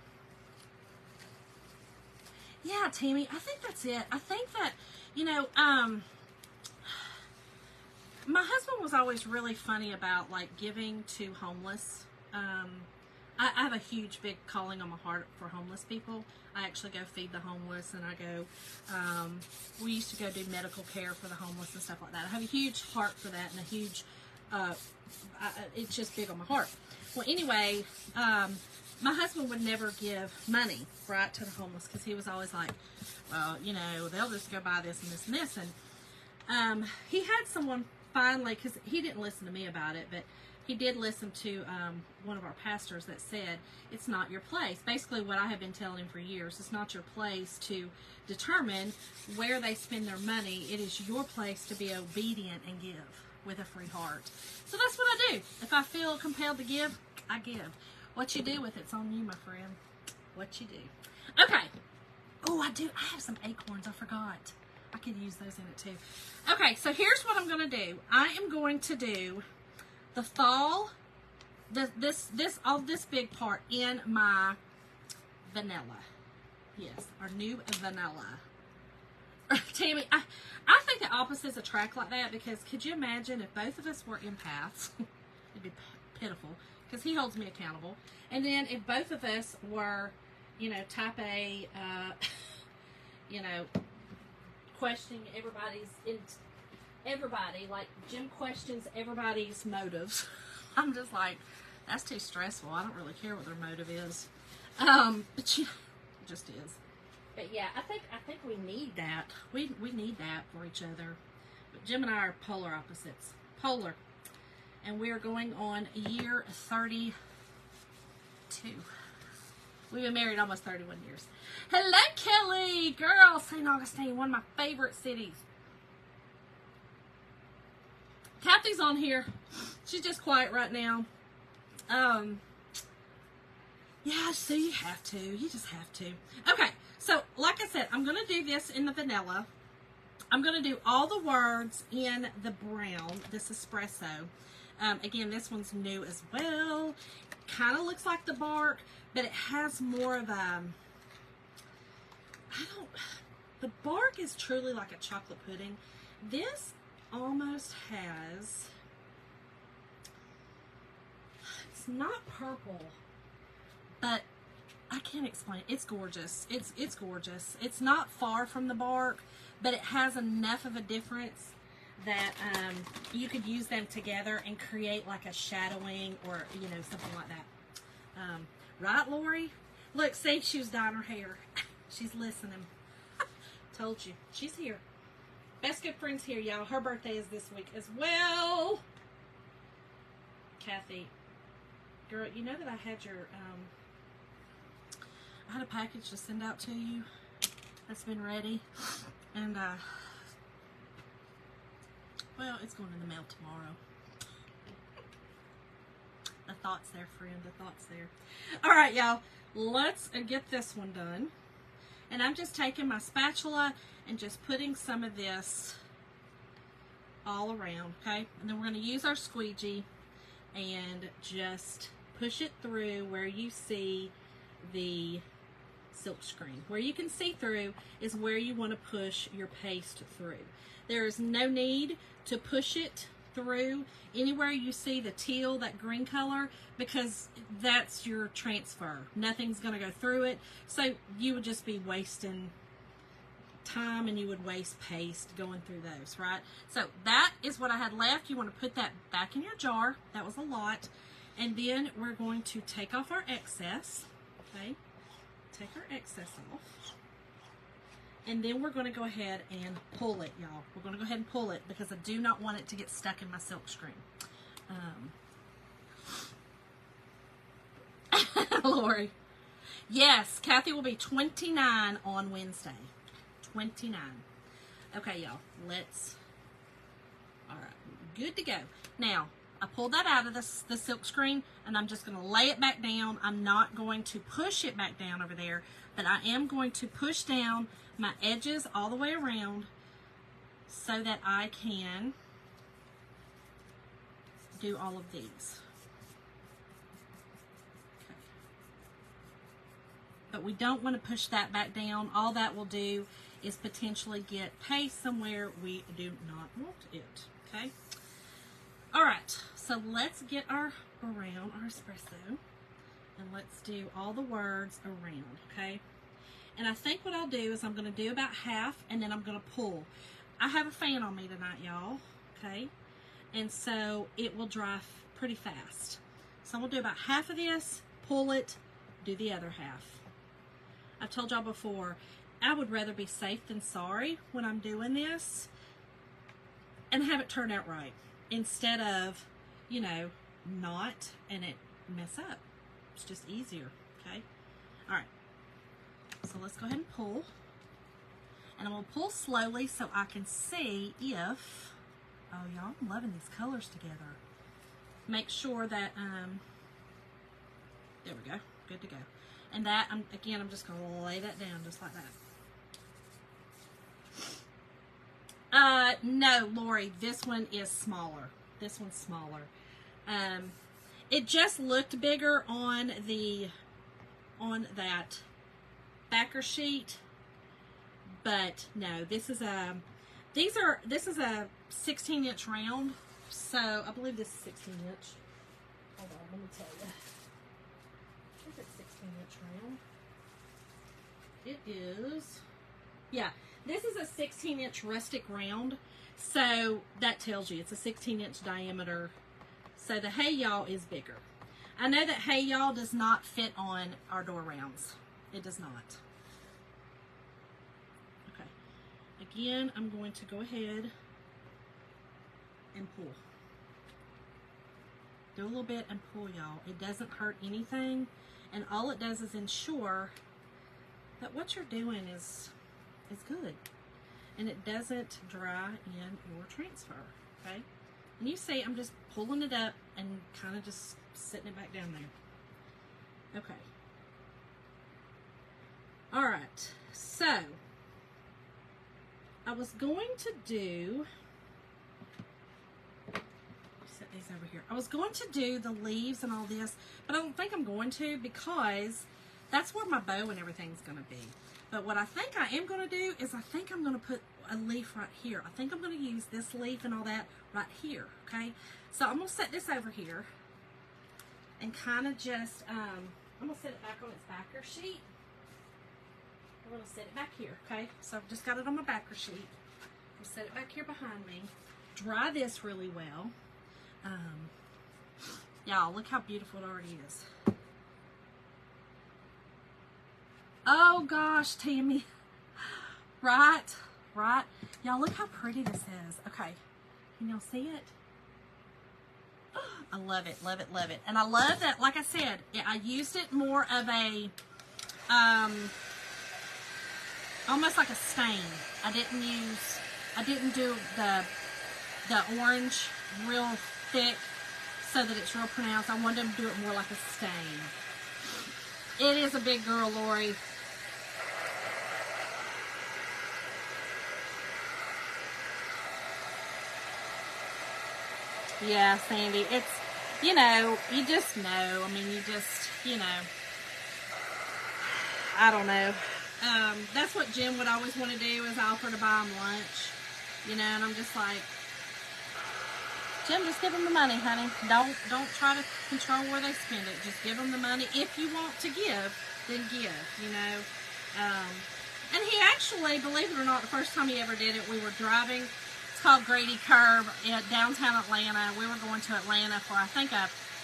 Yeah, Tammy, I think that's it. I think that, you know, my husband was always really funny about, like, giving to homeless. I have a huge, big calling on my heart for homeless people. I actually go feed the homeless, and I go, we used to go do medical care for the homeless and stuff like that. I have a huge heart for that, and a huge, it's just big on my heart. Well, anyway, my husband would never give money, right, to the homeless, because he was always like, well, you know, they'll just go buy this and this and this. And he had someone finally, because he didn't listen to me about it, but he did listen to one of our pastors that said, it's not your place. Basically what I have been telling him for years, it's not your place to determine where they spend their money. It is your place to be obedient and give with a free heart. So that's what I do. If I feel compelled to give, I give. What you do with it's on you, my friend. What you do. Okay. Oh, I have some acorns. I forgot. I could use those in it too. Okay, so here's what I'm going to do. I am going to do the fall, all this big part in my vanilla. Yes, our new vanilla. Tammy, I think the opposites attract like that because could you imagine if both of us were empaths? It'd be pitiful because he holds me accountable. And then if both of us were, you know, type A, you know, questioning everybody, like Jim questions everybody's motives. I'm just like, that's too stressful. I don't really care what their motive is. But you know, it just is. But yeah, I think we need that. We need that for each other. But Jim and I are polar opposites. Polar. And we are going on year 32. We've been married almost 31 years. Hello, Kelly! Girl, St. Augustine, one of my favorite cities. Kathy's on here. She's just quiet right now. Yeah, so you have to. You just have to. Okay, so like I said, I'm going to do this in the vanilla. I'm going to do all the words in the brown, this espresso. Again, this one's new as well. Kind of looks like the bark, but it has more of a, the bark is truly like a chocolate pudding. This almost has, it's not purple, but I can't explain it. It's gorgeous. It's gorgeous. It's not far from the bark, but it has enough of a difference that you could use them together and create like a shadowing or, you know, something like that. Right, Lori? Look, see, she was dyeing her hair. She's listening. Told you. She's here. Best good friend's here, y'all. Her birthday is this week as well. Kathy. Girl, you know that I had your, I had a package to send out to you that's been ready. And, well, it's going in the mail tomorrow. The thought's there, friend. The thought's there. All right, y'all. Let's get this one done. And I'm just taking my spatula and just putting some of this all around, okay? And then we're going to use our squeegee and just push it through where you see the silk screen. Where you can see through is where you want to push your paste through. There is no need to push it through anywhere you see the teal, that green color, because that's your transfer. Nothing's going to go through it. So you would just be wasting time and you would waste paste going through those, right? So that is what I had left. You want to put that back in your jar. That was a lot. And then we're going to take off our excess, okay? Take our excess off. And then we're going to go ahead and pull it, y'all. We're going to go ahead and pull it because I do not want it to get stuck in my silk screen. Lori. Yes, Kathy will be 29 on Wednesday. 29. Okay, y'all. All right, good to go. Now, I pulled that out of the silk screen, and I'm just going to lay it back down. I'm not going to push it back down over there, but I am going to push down my edges all the way around so that I can do all of these. Okay. But we don't want to push that back down. All that will do is potentially get paste somewhere we do not want it. Okay. All right. So let's get our espresso, and let's do all the words around. Okay. And I think what I'll do is I'm going to do about half, and then I'm going to pull. I have a fan on me tonight, y'all, okay? And so it will dry pretty fast. So I'm going to do about half of this, pull it, do the other half. I've told y'all before, I would rather be safe than sorry when I'm doing this and have it turn out right instead of, you know, not and it mess up. It's just easier, okay? All right. So let's go ahead and pull. And I'm going to pull slowly so I can see if, oh y'all, I'm loving these colors together. Make sure that, there we go, good to go. And that, again, I'm just going to lay that down just like that. No, Lori, this one is smaller. This one's smaller. It just looked bigger on that backer sheet, But no, this is a 16-inch round. So I believe this is 16-inch. Hold on, let me tell you. I think it's 16-inch round. It is. Yeah, this is a 16-inch rustic round. So that tells you it's a 16-inch diameter. So the Hey Y'all is bigger. I know that Hey Y'all does not fit on our door rounds. It does not. Okay. Again, I'm going to go ahead and pull. Do a little bit and pull, y'all. It doesn't hurt anything. And all it does is ensure that what you're doing is good. And it doesn't dry in your transfer, okay? And you see, I'm just pulling it up and kind of just sitting it back down there. Okay. All right. So, I was going to do... set these over here. I was going to do the leaves and all this, but I don't think I'm going to because that's where my bow and everything's going to be. But what I think I am going to do is I think I'm going to put a leaf right here. I think I'm going to use this leaf and all that right here, okay? So I'm going to set this over here and kind of just, I'm going to set it back on its backer sheet. I'm going to set it back here, okay? So I've just got it on my backer sheet. I'm going to set it back here behind me. Dry this really well. Y'all, look how beautiful it already is. Oh gosh, Tammy. Right. Y'all, look how pretty this is. Okay. Can y'all see it? I love it. And I love that, like I said, I used it more of a, almost like a stain. I didn't do the orange real thick so that it's real pronounced. I wanted to do it more like a stain. It is a big girl, Lori. Yeah, Sandy, it's, you just know. I mean, I don't know. That's what Jim would always want to do is offer to buy him lunch, and I'm just like, Jim, just give them the money, honey. Don't try to control where they spend it. Just give them the money. If you want to give, then give, and he actually, believe it or not, the first time he ever did it, we were driving. It's called Grady Curve in downtown Atlanta. We were going to Atlanta for, I think,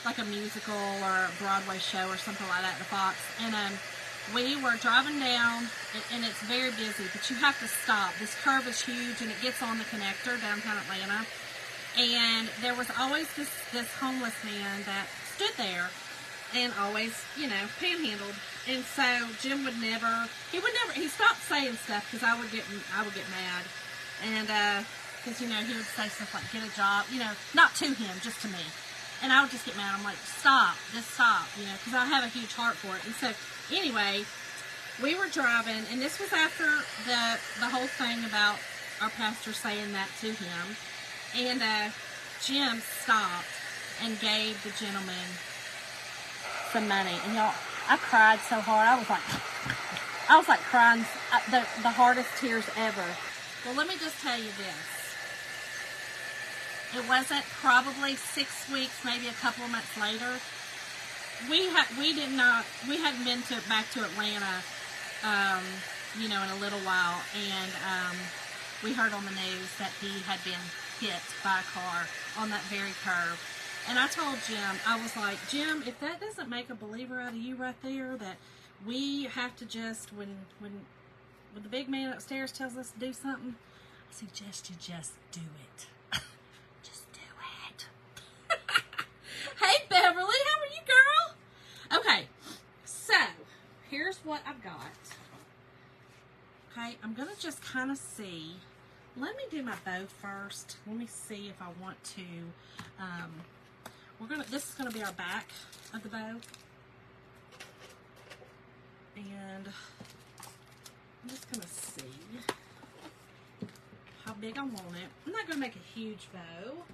like a musical or a Broadway show or something like that at the Fox. And we were driving down, and it's very busy, but you have to stop. This curve is huge, and it gets on the connector downtown Atlanta. And there was always this homeless man that stood there and always, panhandled. And so Jim would never, he stopped saying stuff because I would get mad. And, because, he would say stuff like, get a job, not to him, just to me. And I would just get mad. I'm like, just stop, because I have a huge heart for it. And so, anyway, we were driving, and this was after the whole thing about our pastor saying that to him. And Jim stopped and gave the gentleman some money. And y'all, I cried so hard. I was like crying the hardest tears ever. Well, let me just tell you this. It wasn't probably 6 weeks, maybe a couple of months later. We hadn't been back to Atlanta, in a little while, and we heard on the news that he had been hit by a car on that very curve. And I told Jim, I was like, Jim, if that doesn't make a believer out of you right there, that we have to just, when the big man upstairs tells us to do something, I suggest you just do it. Just do it. Hey, Beverly, how are you, girl? Okay, so here's what I've got. Okay, I'm going to just kind of see. Let me do my bow first. Let me see if I want to, this is going to be our back of the bow. And I'm just going to see how big I want it. I'm not going to make a huge bow,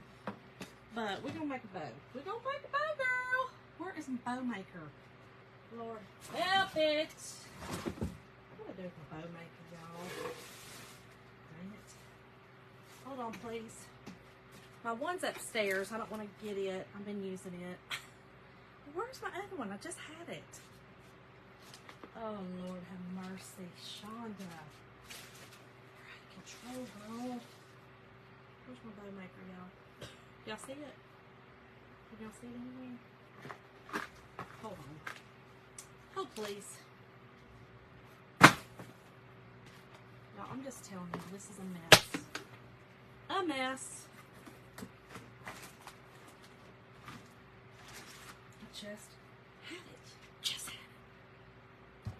but we're going to make a bow. We're going to make a bow, girl. Where is my bow maker? Lord, help it. What do I do with my bow maker, y'all? Hold on, please. My one's upstairs. I don't want to get it. I've been using it. Where's my other one? I just had it. Oh, Lord, have mercy. Shonda. Control, girl. Where's my bow maker, y'all? Y'all see it? Can y'all see it anywhere? Hold on. Hold, please. Y'all, I'm just telling you, this is a mess. A mess. I just had it. Just had it.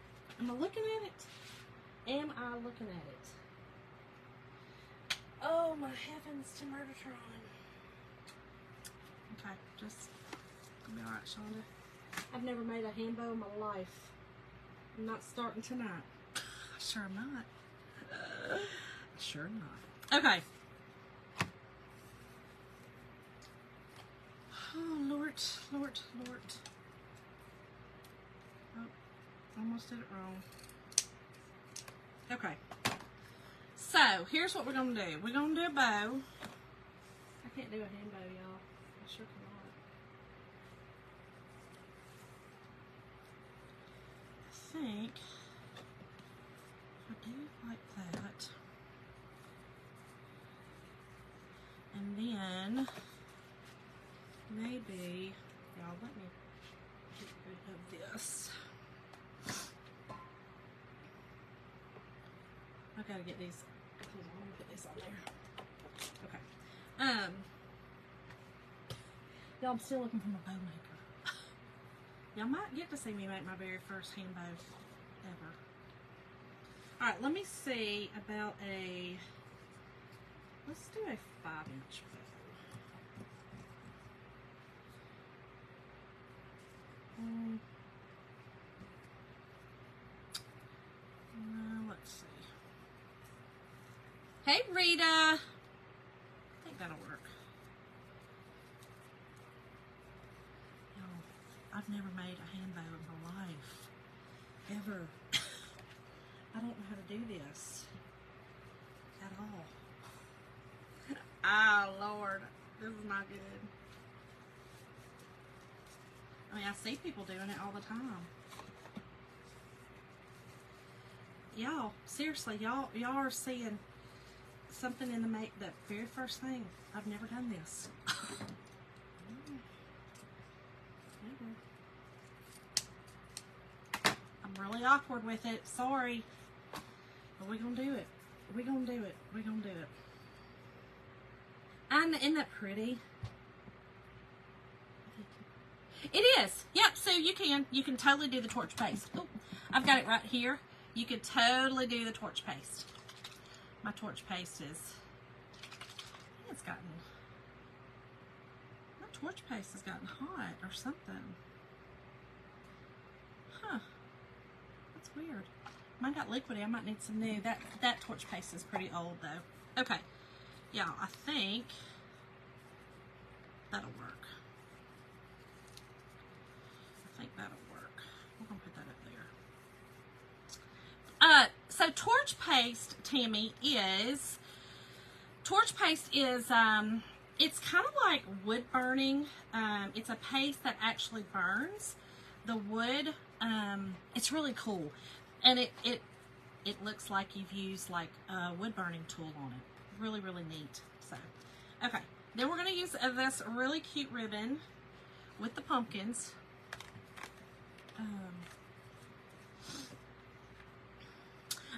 Am I looking at it? Am I looking at it? Oh my heavens to Murdertron. Okay, just be alright, Shonda. I've never made a hand bow in my life. I'm not starting tonight. Sure am not. Sure am not. Okay. Oh, Lord, Lord, Lord. Oh, almost did it wrong. Okay. So, here's what we're going to do. We're going to do a bow. I can't do a hand bow, y'all. I sure cannot. I think if I do it like that, and then maybe, y'all, let me get rid of this. I gotta get these. Hold on, let me put this on there. Okay. Y'all, I'm still looking for my bow maker. Y'all might get to see me make my very first hand bow ever. Alright, let me see about a, let's do a 5-inch bow. Let's see. Hey, Rita. I think that'll work. Y'all, I've never made a hand bow in my life. Ever. I don't know how to do this. At all. Oh, Lord. This is not good. I mean, I see people doing it all the time. Y'all, seriously, y'all are seeing something in the very first thing. I've never done this. I'm really awkward with it. Sorry. But we're going to do it. We're going to do it. We're going to do it. And isn't that pretty? It is. Yep, so you can totally do the torch paste. Oh, I've got it right here. You could totally do the torch paste. My torch paste is, my torch paste has gotten hot or something. Huh. That's weird. Mine got liquidy. I might need some new. That torch paste is pretty old though. Okay. Y'all, I think that'll work. I think that'll work. We're going to put that up there. So torch paste, Tammy, is, it's kind of like wood burning. It's a paste that actually burns the wood. It's really cool. And it looks like you've used like a wood burning tool on it. Really, really neat. So, okay. Then we're going to use this really cute ribbon with the pumpkins.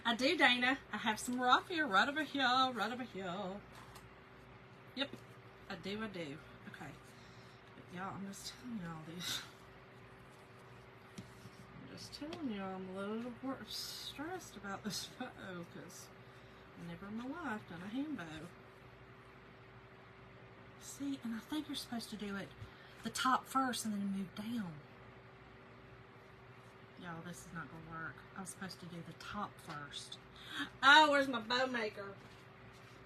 I do, Dana. I have some raffia right over here, right over here. Yep, I do. Okay. But y'all, I'm just telling y'all this. I'm just telling y'all I'm a little stressed about this photo because I've never in my life done a hand bow. See, and I think you're supposed to do it the top first and then move down. Y'all, this is not going to work. I was supposed to do the top first. Oh, where's my bow maker?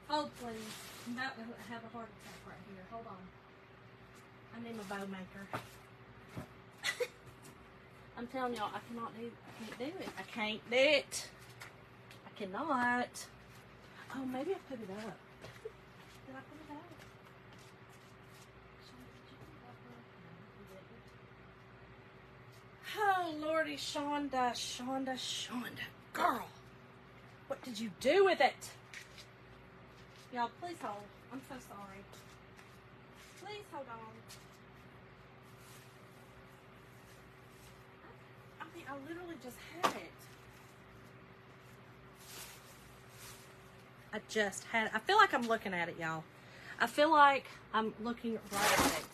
Oh, please. I'm about to have a heart attack right here. Hold on. I need my bow maker. I'm telling y'all, I can't do it. I can't do it. I cannot. Oh, maybe I put it up. Did I put it out? Oh, Lordy, Shonda. Girl, what did you do with it? Y'all, please hold. I'm so sorry. Please hold on. I mean, I literally just had it. I just had it. I feel like I'm looking at it, y'all. I feel like I'm looking right at it.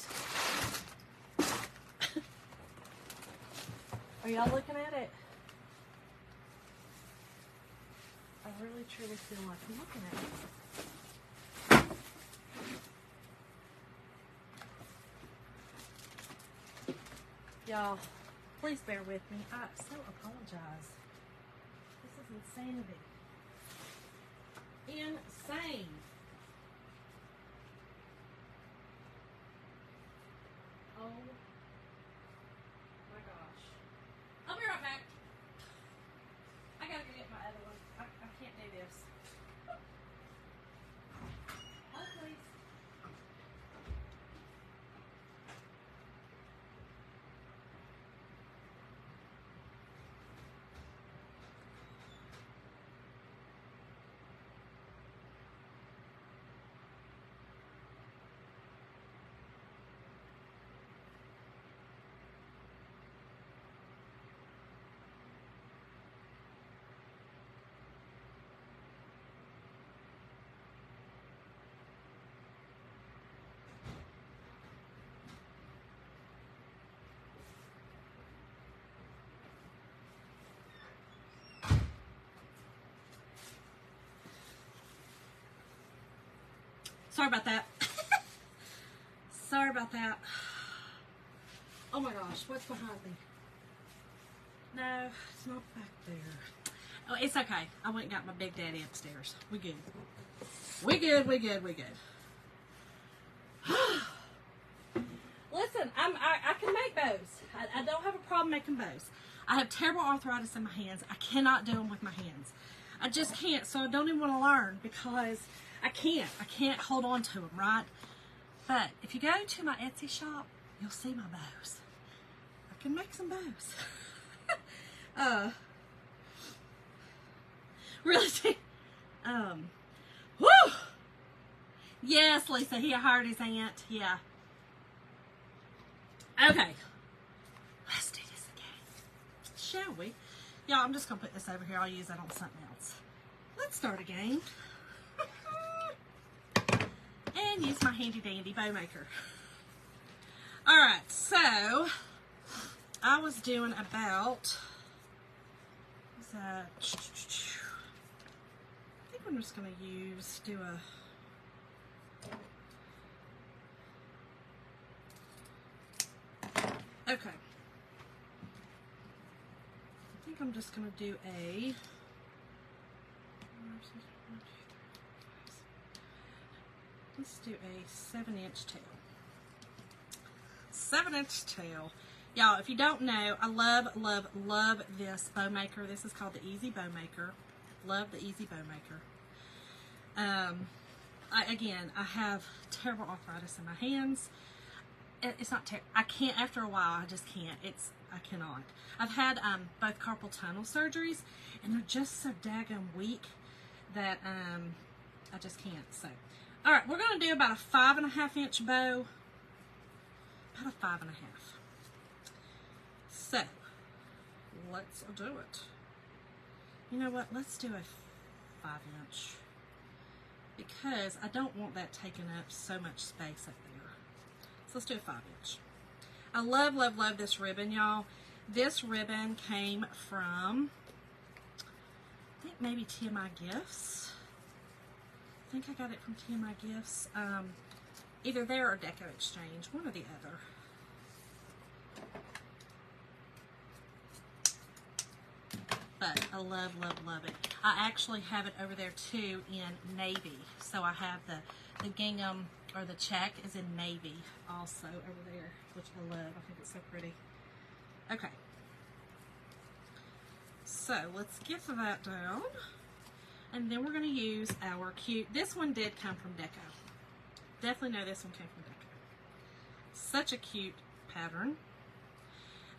Are y'all looking at it? I really truly feel like I'm looking at it. Y'all, please bear with me. I so apologize. This is insanity. Insane. Oh my gosh. I'll be right back. I gotta go get my other one. I can't do this. Oh, please. Sorry about that. Sorry about that. Oh my gosh, what's behind me? No, it's not back there. Oh, it's okay. I went and got my big daddy upstairs. We good. We good. Listen, I can make bows. I don't have a problem making bows. I have terrible arthritis in my hands. I cannot do them with my hands. I just can't, so I don't even want to learn because I can't hold on to them, right? But if you go to my Etsy shop, you'll see my bows. I can make some bows. Really? Woo! Yes, Lisa, he hired his aunt. Yeah. Okay. Let's do this again. Shall we? Y'all, I'm just going to put this over here. I'll use that on something else. Let's start a game. And use my handy dandy bow maker. Alright, so I was doing about I think I'm just going to do a okay. I think I'm just going to do a let's do a 7-inch tail. 7-inch tail. Y'all, if you don't know, I love this bow maker. This is called the Easy Bow Maker. Love the Easy Bow Maker. I have terrible arthritis in my hands. It's not I can't, after a while, I just can't. I cannot. I've had both carpal tunnel surgeries, and they're just so daggone weak that I just can't. So, all right, we're going to do about a 5.5-inch bow. About a 5.5. So, let's do it. You know what? Let's do a 5-inch because I don't want that taking up so much space up there. So let's do a 5-inch. I love this ribbon, y'all. This ribbon came from, I think maybe TMI Gifts. I think I got it from TMI Gifts. Either there or Deco Exchange, one or the other. But I love it. I actually have it over there too in navy. So I have the gingham or the check is in navy also over there, which I love. I think it's so pretty. Okay. So let's get to that down. And then we're going to use our cute, this one did come from Deco. Definitely know this one came from Deco. Such a cute pattern.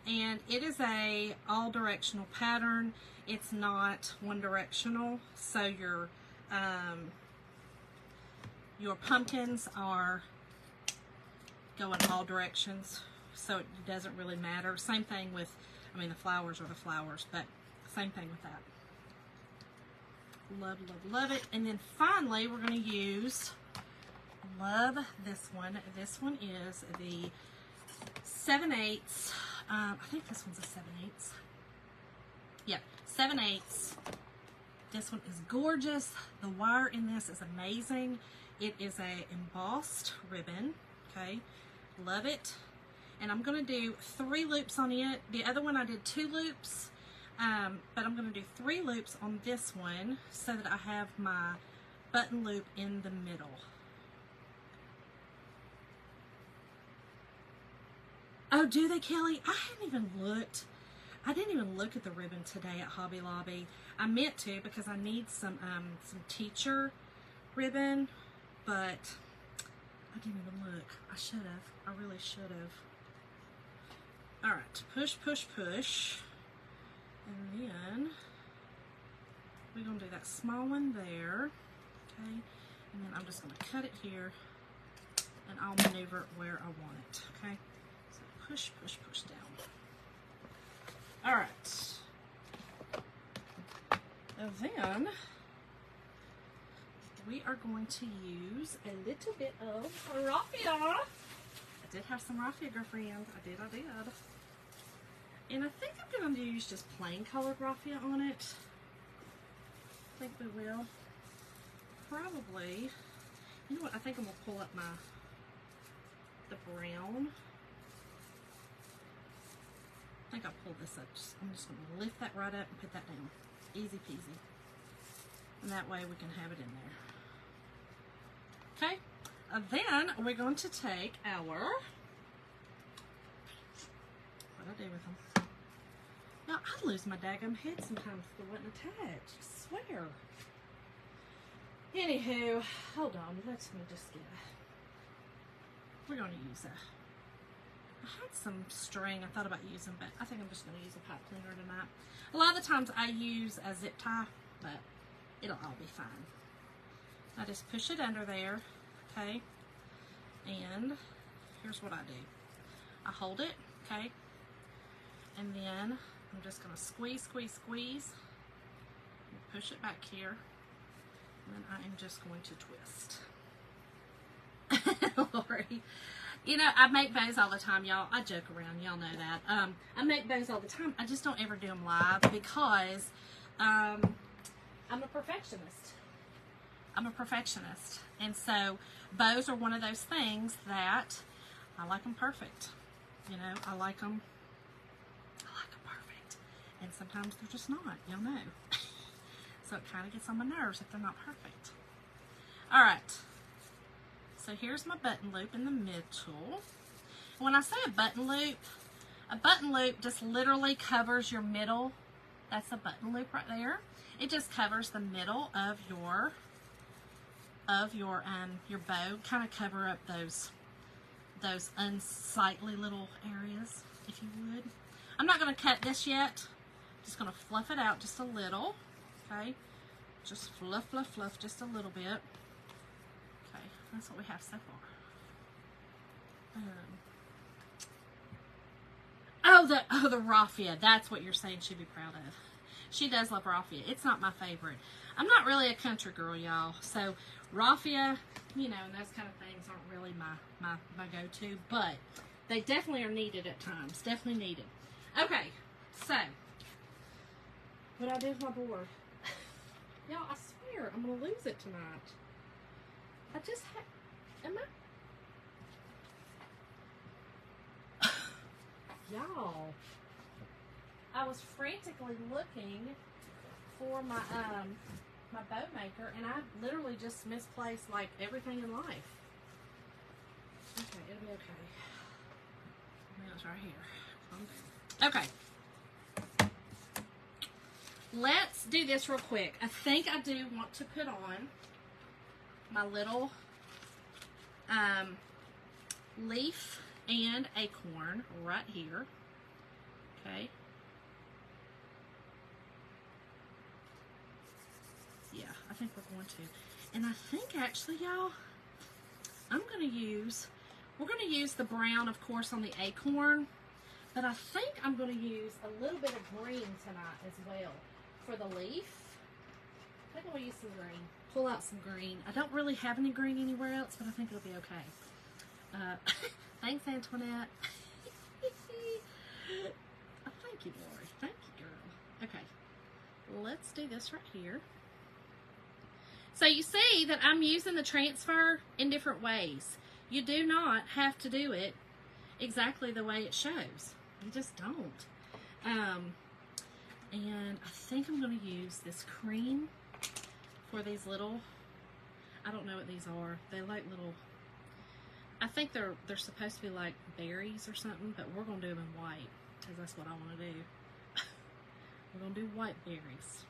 And it is a all directional pattern. It's not one directional, so your pumpkins are going all directions, so it doesn't really matter. Same thing with, I mean, the flowers are the flowers, but same thing with that. Love, love, love it. And then finally, we're going to use, love this one. This one is the 7/8. I think this one's a 7/8. Yeah, 7/8. This one is gorgeous. The wire in this is amazing. It is a embossed ribbon. Okay, love it. And I'm going to do 3 loops on it. The other one I did 2 loops, but I'm going to do 3 loops on this one so that I have my button loop in the middle. Oh, do they, Kelly? I hadn't even looked. I didn't even look at the ribbon today at Hobby Lobby. I meant to because I need some teacher ribbon, but I didn't even look. I should have. I really should have. All right, push, push, push. And then we're going to do that small one there. Okay, and then I'm just going to cut it here, and I'll maneuver it where I want it. Okay. Push, push, push down. All right. And then we are going to use a little bit of raffia. I did have some raffia, girlfriend. I did. And I think I'm going to use just plain colored raffia on it. I think we will. Probably. You know what? I think I'm going to pull up the brown. I think I'll pull this up. I'm just going to lift that right up and put that down. Easy peasy. And that way we can have it in there. Okay. Then we're going to take our, what do I do with them? Now, I lose my daggum head sometimes if they wasn't attached. I swear. Anywho, hold on. Let me just get we're going to use I had some string I thought about using, but I think I'm just going to use a pipe cleaner tonight. A lot of the times I use a zip tie, but it'll all be fine. I just push it under there, okay? And here's what I do. I hold it, okay? And then I'm just going to squeeze, squeeze, squeeze. And push it back here. And then I am just going to twist. Lori. You know, I make bows all the time, y'all. I joke around. Y'all know that. I make bows all the time. I just don't ever do them live because I'm a perfectionist. And so bows are one of those things that I like them perfect. You know, I like them perfect. And sometimes they're just not. Y'all know. So it kind of gets on my nerves if they're not perfect. All right. So here's my button loop in the middle. When I say a button loop just literally covers your middle. That's a button loop right there. It just covers the middle of your bow. Kind of cover up those unsightly little areas, if you would. I'm not going to cut this yet. Just going to fluff it out just a little. Okay, just fluff, fluff, fluff just a little bit. That's what we have so far. The raffia. That's what you're saying she'd be proud of. She does love raffia. It's not my favorite. I'm not really a country girl, y'all. So raffia, you know, and those kind of things aren't really my go-to. But they definitely are needed at times. Definitely needed. Okay, so what I do with my board? Y'all, I swear I'm going to lose it tonight. I just had, y'all, I was frantically looking for my, my bow maker, and I literally just misplaced, like, everything in life. Okay, it'll be okay. It's right here. Okay. Let's do this real quick. I think I do want to put on my little leaf and acorn right here. Okay. Yeah, I think we're going to. And I think actually, y'all, we're going to use the brown, of course, on the acorn. But I think I'm going to use a little bit of green tonight as well for the leaf. I think I'm going to use some green. Pull out some green. I don't really have any green anywhere else, but I think it'll be okay. Thanks, Antoinette. Oh, thank you, Lori. Thank you, girl. Okay, let's do this right here. So you see that I'm using the transfer in different ways. You do not have to do it exactly the way it shows. You just don't. And I think I'm going to use this cream for these little, I don't know what these are. They like little, I think they're supposed to be like berries or something, but we're going to do them in white because that's what I want to do. We're going to do white berries.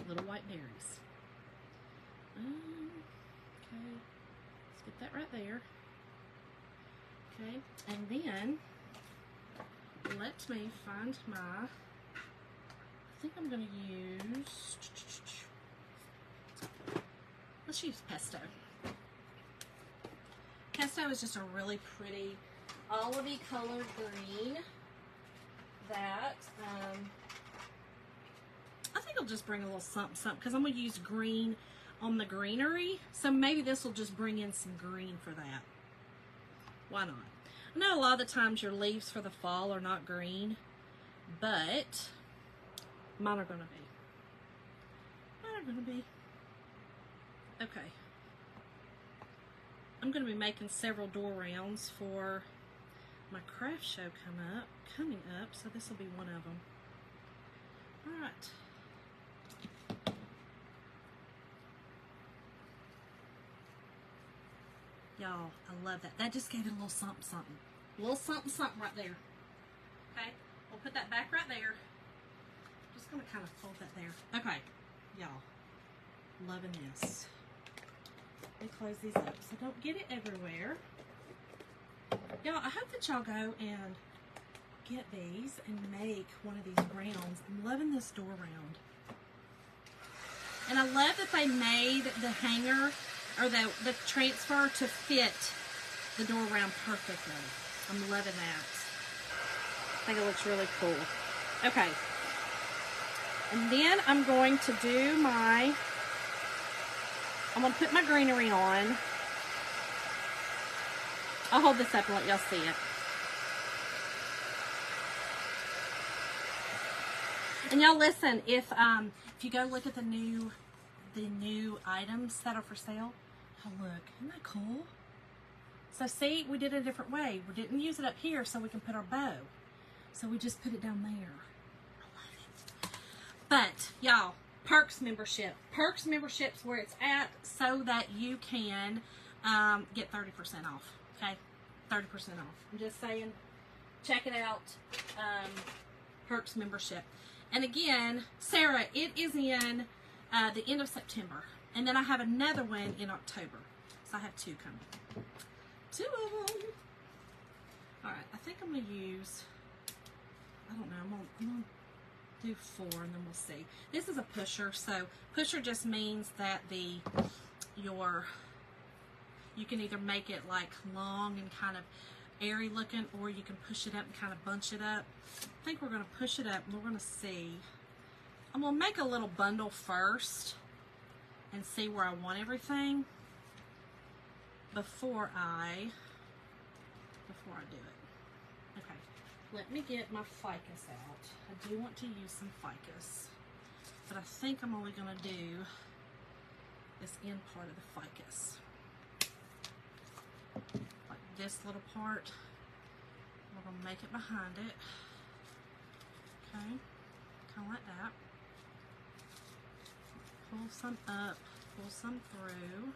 Little white berries. Okay, let's get that right there. Okay, and then let me find my, I think I'm going to use, let's use pesto. Pesto is just a really pretty olivey colored green that I think it'll just bring a little something, because I'm going to use green on the greenery, so maybe this will just bring in some green for that. Why not? I know a lot of the times your leaves for the fall are not green, but mine are going to be. Mine are going to be. Okay. I'm going to be making several door rounds for my craft show coming up, so this will be one of them. All right. Y'all, I love that. That just gave it a little something, something. A little something, something right there. Okay, we'll put that back right there. Just gonna kind of fold that there. Okay, y'all, loving this. Let me close these up so don't get it everywhere. Y'all, I hope that y'all go and get these and make one of these rounds. I'm loving this door round. And I love that they made the hanger or the transfer to fit the door round perfectly. I'm loving that. I think it looks really cool. Okay. And then I'm going to do I'm going to put my greenery on. I'll hold this up and let y'all see it. And y'all listen, if you go look at the new items that are for sale, oh look, isn't that cool? So see, we did it a different way. We didn't use it up here so we can put our bow. So we just put it down there. I love it. But y'all, Perks membership. Perks membership's where it's at so that you can get 30% off. Okay, 30% off. I'm just saying, check it out. Perks membership. And again, Sarah, it is in the end of September. And then I have another one in October. So I have two coming. Two of them. Alright, I think I'm going to use, I don't know, I'm going to do 4 and then we'll see. This is a pusher. So pusher just means that you can either make it like long and kind of airy looking, or you can push it up and kind of bunch it up. I think we're going to push it up and we're going to see. I'm going to make a little bundle first and see where I want everything before I do it. Okay, let me get my ficus out. I do want to use some ficus, but I think I'm only going to do this end part of the ficus. Like this little part. We're going to make it behind it. Okay, kind of like that. Pull some up, pull some through.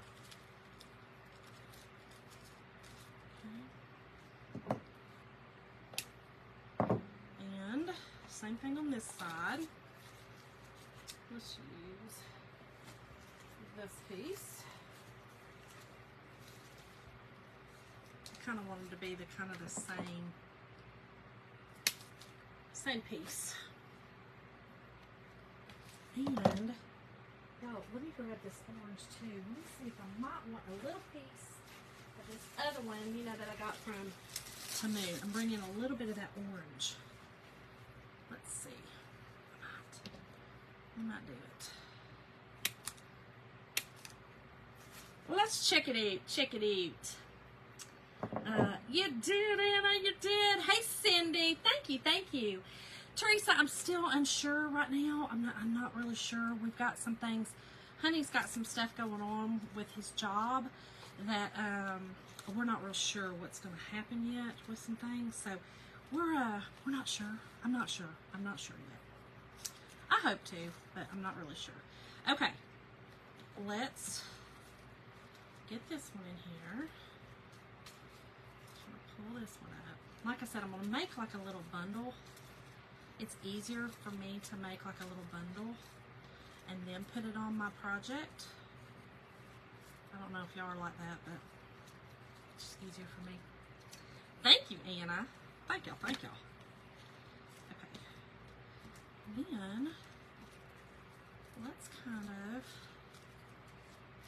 Okay. And same thing on this side. Let's use this piece. kind of want them to be the kind of the same piece. And oh, let me grab this orange too. Let me see if I might want a little piece of this other one, you know, that I got from Temu. I'm bringing a little bit of that orange. Let's see. I might do it. Well, let's check it out. Check it out. You did, Anna. You did. Hey, Cindy. Thank you. Thank you. Teresa, I'm still unsure right now. I'm not really sure. We've got some things. Honey's got some stuff going on with his job that we're not real sure what's going to happen yet with some things. So we're not sure. I'm not sure. I'm not sure yet. I hope to, but I'm not really sure. Okay, let's get this one in here. I'm gonna pull this one up. Like I said, I'm gonna make like a little bundle. It's easier for me to make like a little bundle and then put it on my project. I don't know if y'all are like that, but it's just easier for me. Thank you, Anna. Thank y'all, thank y'all. Then let's kind of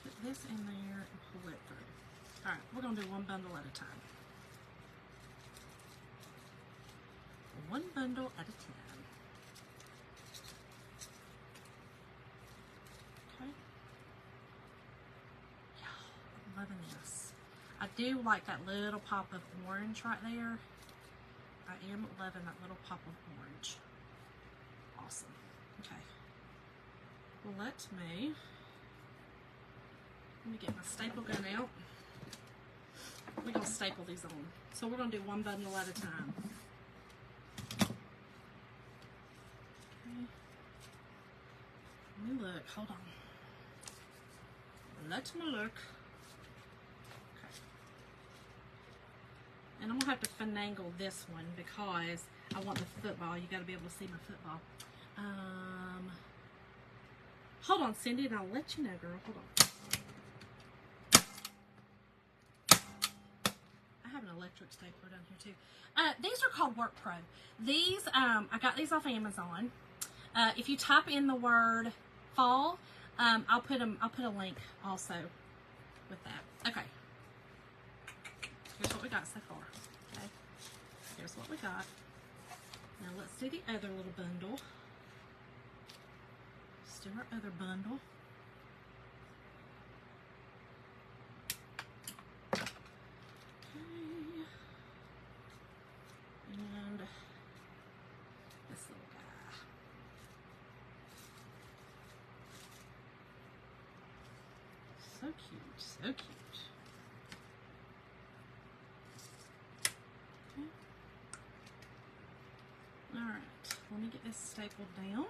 put this in there and pull it through. All right, we're gonna do one bundle at a time. One bundle at a time. Okay. Yeah, I'm loving this. I do like that little pop of orange right there. I am loving that little pop of orange. Awesome. Okay. Well, let me get my staple gun out. We're going to staple these on. So we're going to do one bundle at a time. Okay. Let me look. Hold on. Let me look. Okay. And I'm going to have to finagle this one because I want the football. You got to be able to see my football. Hold on, Cindy, and I'll let you know, girl. Hold on. I have an electric stapler down here too. These are called Work Pro. These, I got these off Amazon. If you type in the word fall, I'll put a link also with that. Okay. Here's what we got so far. Okay. Here's what we got. Now let's do the other little bundle. Let's do our other bundle. Okay. And this little guy. So cute, so cute. Okay. All right, let me get this stapled down.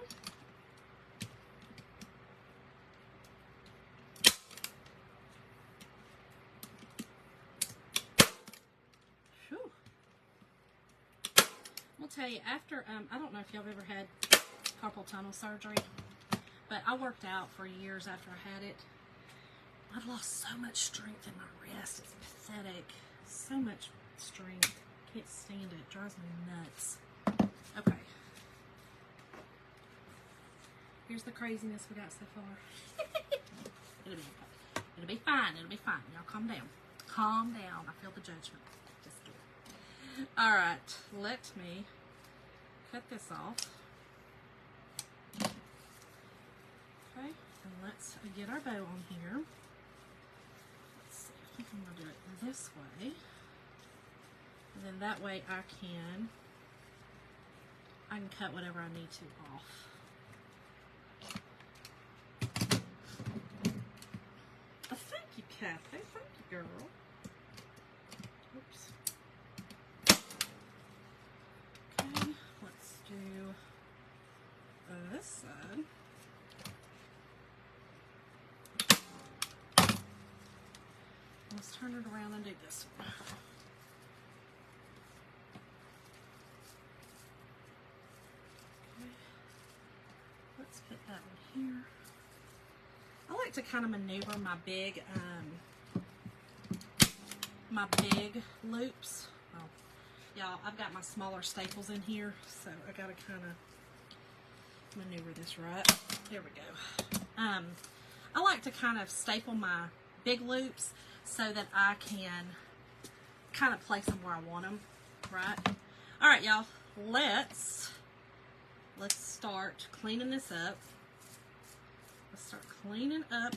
Whew. I'll tell you, after, I don't know if y'all have ever had carpal tunnel surgery, but I worked out for years after I had it. I've lost so much strength in my wrist. It's pathetic. So much strength. Can't stand it. It drives me nuts. Okay. Here's the craziness we got so far. It'll be okay. It'll be fine. It'll be fine. Y'all calm down. Calm down. I feel the judgment. Just kidding. All right. Let me cut this off. Okay. And let's get our bow on here. Let's see. I think I'm going to do it this way. And then that way I can cut whatever I need to off. Oh, thank you, Kathy. Thank you, girl. Oops. Okay, let's do this side. Let's turn it around and do this one. Let's put that one here. I like to kind of maneuver my big my big loops. Oh, y'all, I've got my smaller staples in here, so I gotta kind of maneuver this right. There we go. I like to kind of staple my big loops so that I can kind of place them where I want them, right? All right, y'all, let's start cleaning this up. Let's start cleaning up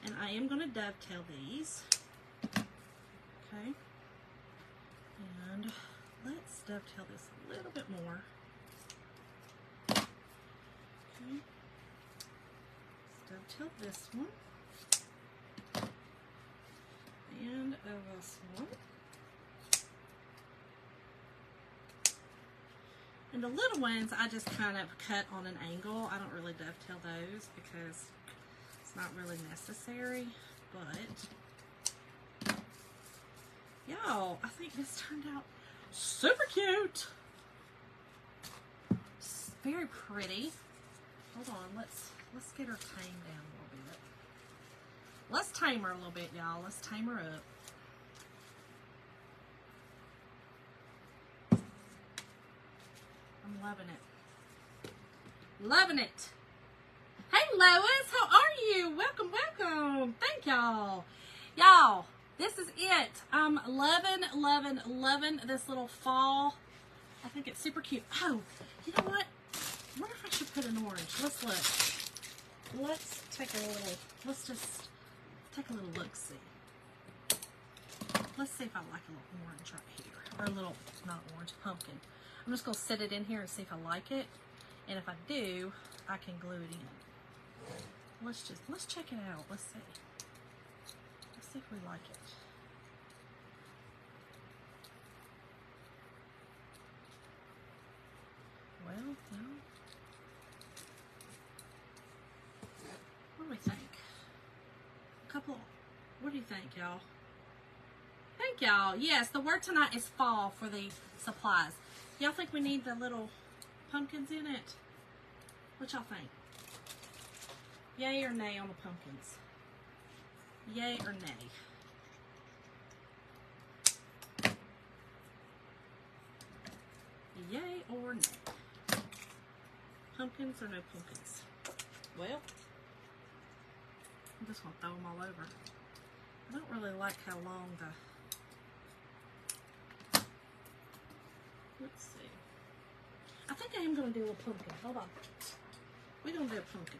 and I am going to dovetail these. Okay. And let's dovetail this a little bit more. Okay. Let's dovetail this one. And this one. And the little ones, I just kind of cut on an angle. I don't really dovetail those because it's not really necessary. But, y'all, I think this turned out super cute. It's very pretty. Hold on, let's get her tamed down a little bit. Let's tame her a little bit, y'all. Let's tame her up. I'm loving it. Loving it. Hey, Lois, how are you? Welcome, welcome. Thank y'all. Y'all, this is it. I'm loving, loving, loving this little fall. I think it's super cute. Oh, you know what? I wonder if I should put an orange. Let's look. Let's take a little, let's just take a little look-see. Let's see if I like a little orange right here. Or a little, not orange, pumpkin. I'm just going to set it in here and see if I like it. And if I do, I can glue it in. Let's check it out. Let's see. Let's see if we like it. Well, no. What do we think? What do you think, y'all? Thank y'all. Yes, the word tonight is fall for the supplies. Y'all think we need the little pumpkins in it? What y'all think? Yay or nay on the pumpkins? Yay or nay? Yay or nay? Pumpkins or no pumpkins? Well, I'm just going to throw them all over. I don't really like how long let's see. I think I am going to do a pumpkin. Hold on. We're going to do a pumpkin.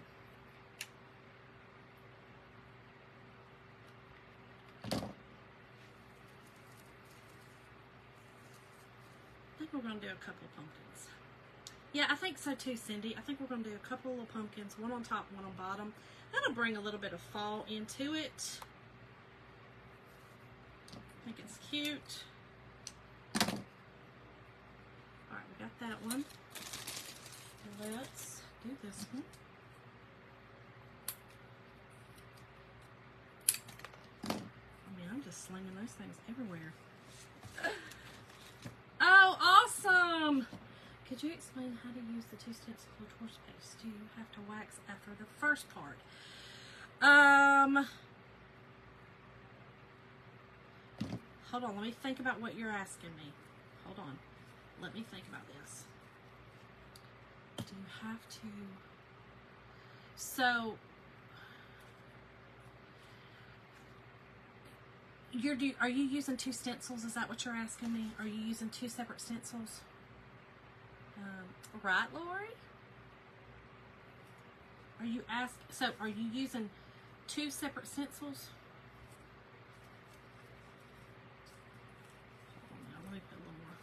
I think we're going to do a couple of pumpkins. Yeah, I think so too, Cindy. I think we're going to do a couple of pumpkins, one on top, one on bottom. That'll bring a little bit of fall into it. I think it's cute. Alright, we got that one. Let's do this one. I mean, I'm just slinging those things everywhere. Oh, awesome! Could you explain how to use the 2 steps of the torch paste? Do you have to wax after the first part? Hold on, let me think about what you're asking me. Hold on. Let me think about this. Do you have to... So, are you using 2 stencils? Is that what you're asking me? Are you using 2 separate stencils? Right, Lori? Are you using 2 separate stencils? Hold on now, let me put a little more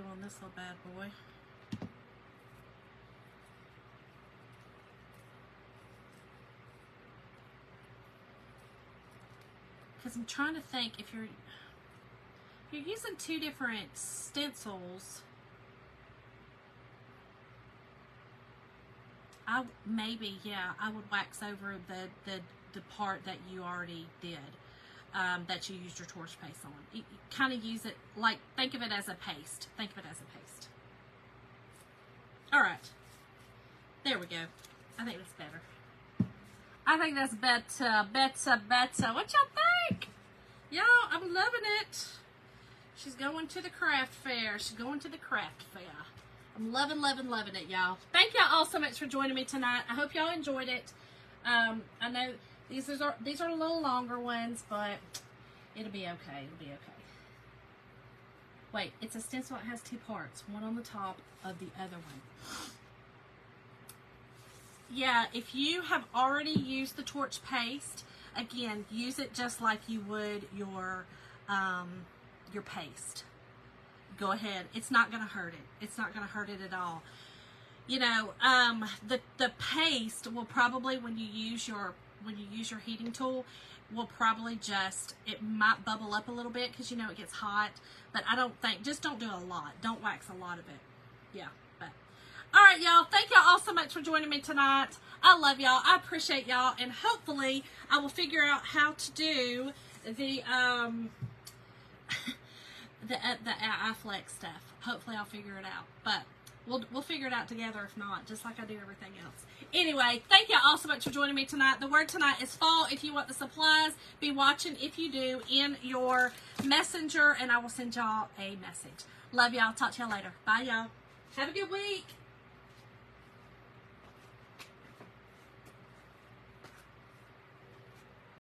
glue on this little bad boy. Because I'm trying to think if you're using 2 different stencils. I would wax over the part that you already did, that you used your torch paste on. You kind of use it, like, think of it as a paste. Think of it as a paste. All right. There we go. I think that's better. I think that's better. What y'all think? Y'all, I'm loving it. She's going to the craft fair. I'm loving it, y'all. Thank y'all all so much for joining me tonight. I hope y'all enjoyed it. I know these are a little longer ones, but it'll be okay. Wait, it's a stencil. It has two parts, one on the top of the other one. Yeah, if you have already used the torch paste, again, use it just like you would your paste. Go ahead. It's not going to hurt it. It's not going to hurt it at all. You know, the paste will probably, when you use your heating tool, will probably it might bubble up a little bit because, you know, it gets hot. But I don't think, just don't do a lot. Don't wax a lot of it. Yeah, but. All right, y'all. Thank y'all all so much for joining me tonight. I love y'all. I appreciate y'all. And hopefully I will figure out how to do the iFlex stuff. Hopefully I'll figure it out. But we'll figure it out together if not, just like I do everything else. Anyway, thank y'all all so much for joining me tonight. The word tonight is fall. If you want the supplies, be watching, if you do, in your messenger, and I will send y'all a message. Love y'all. Talk to y'all later. Bye, y'all. Have a good week.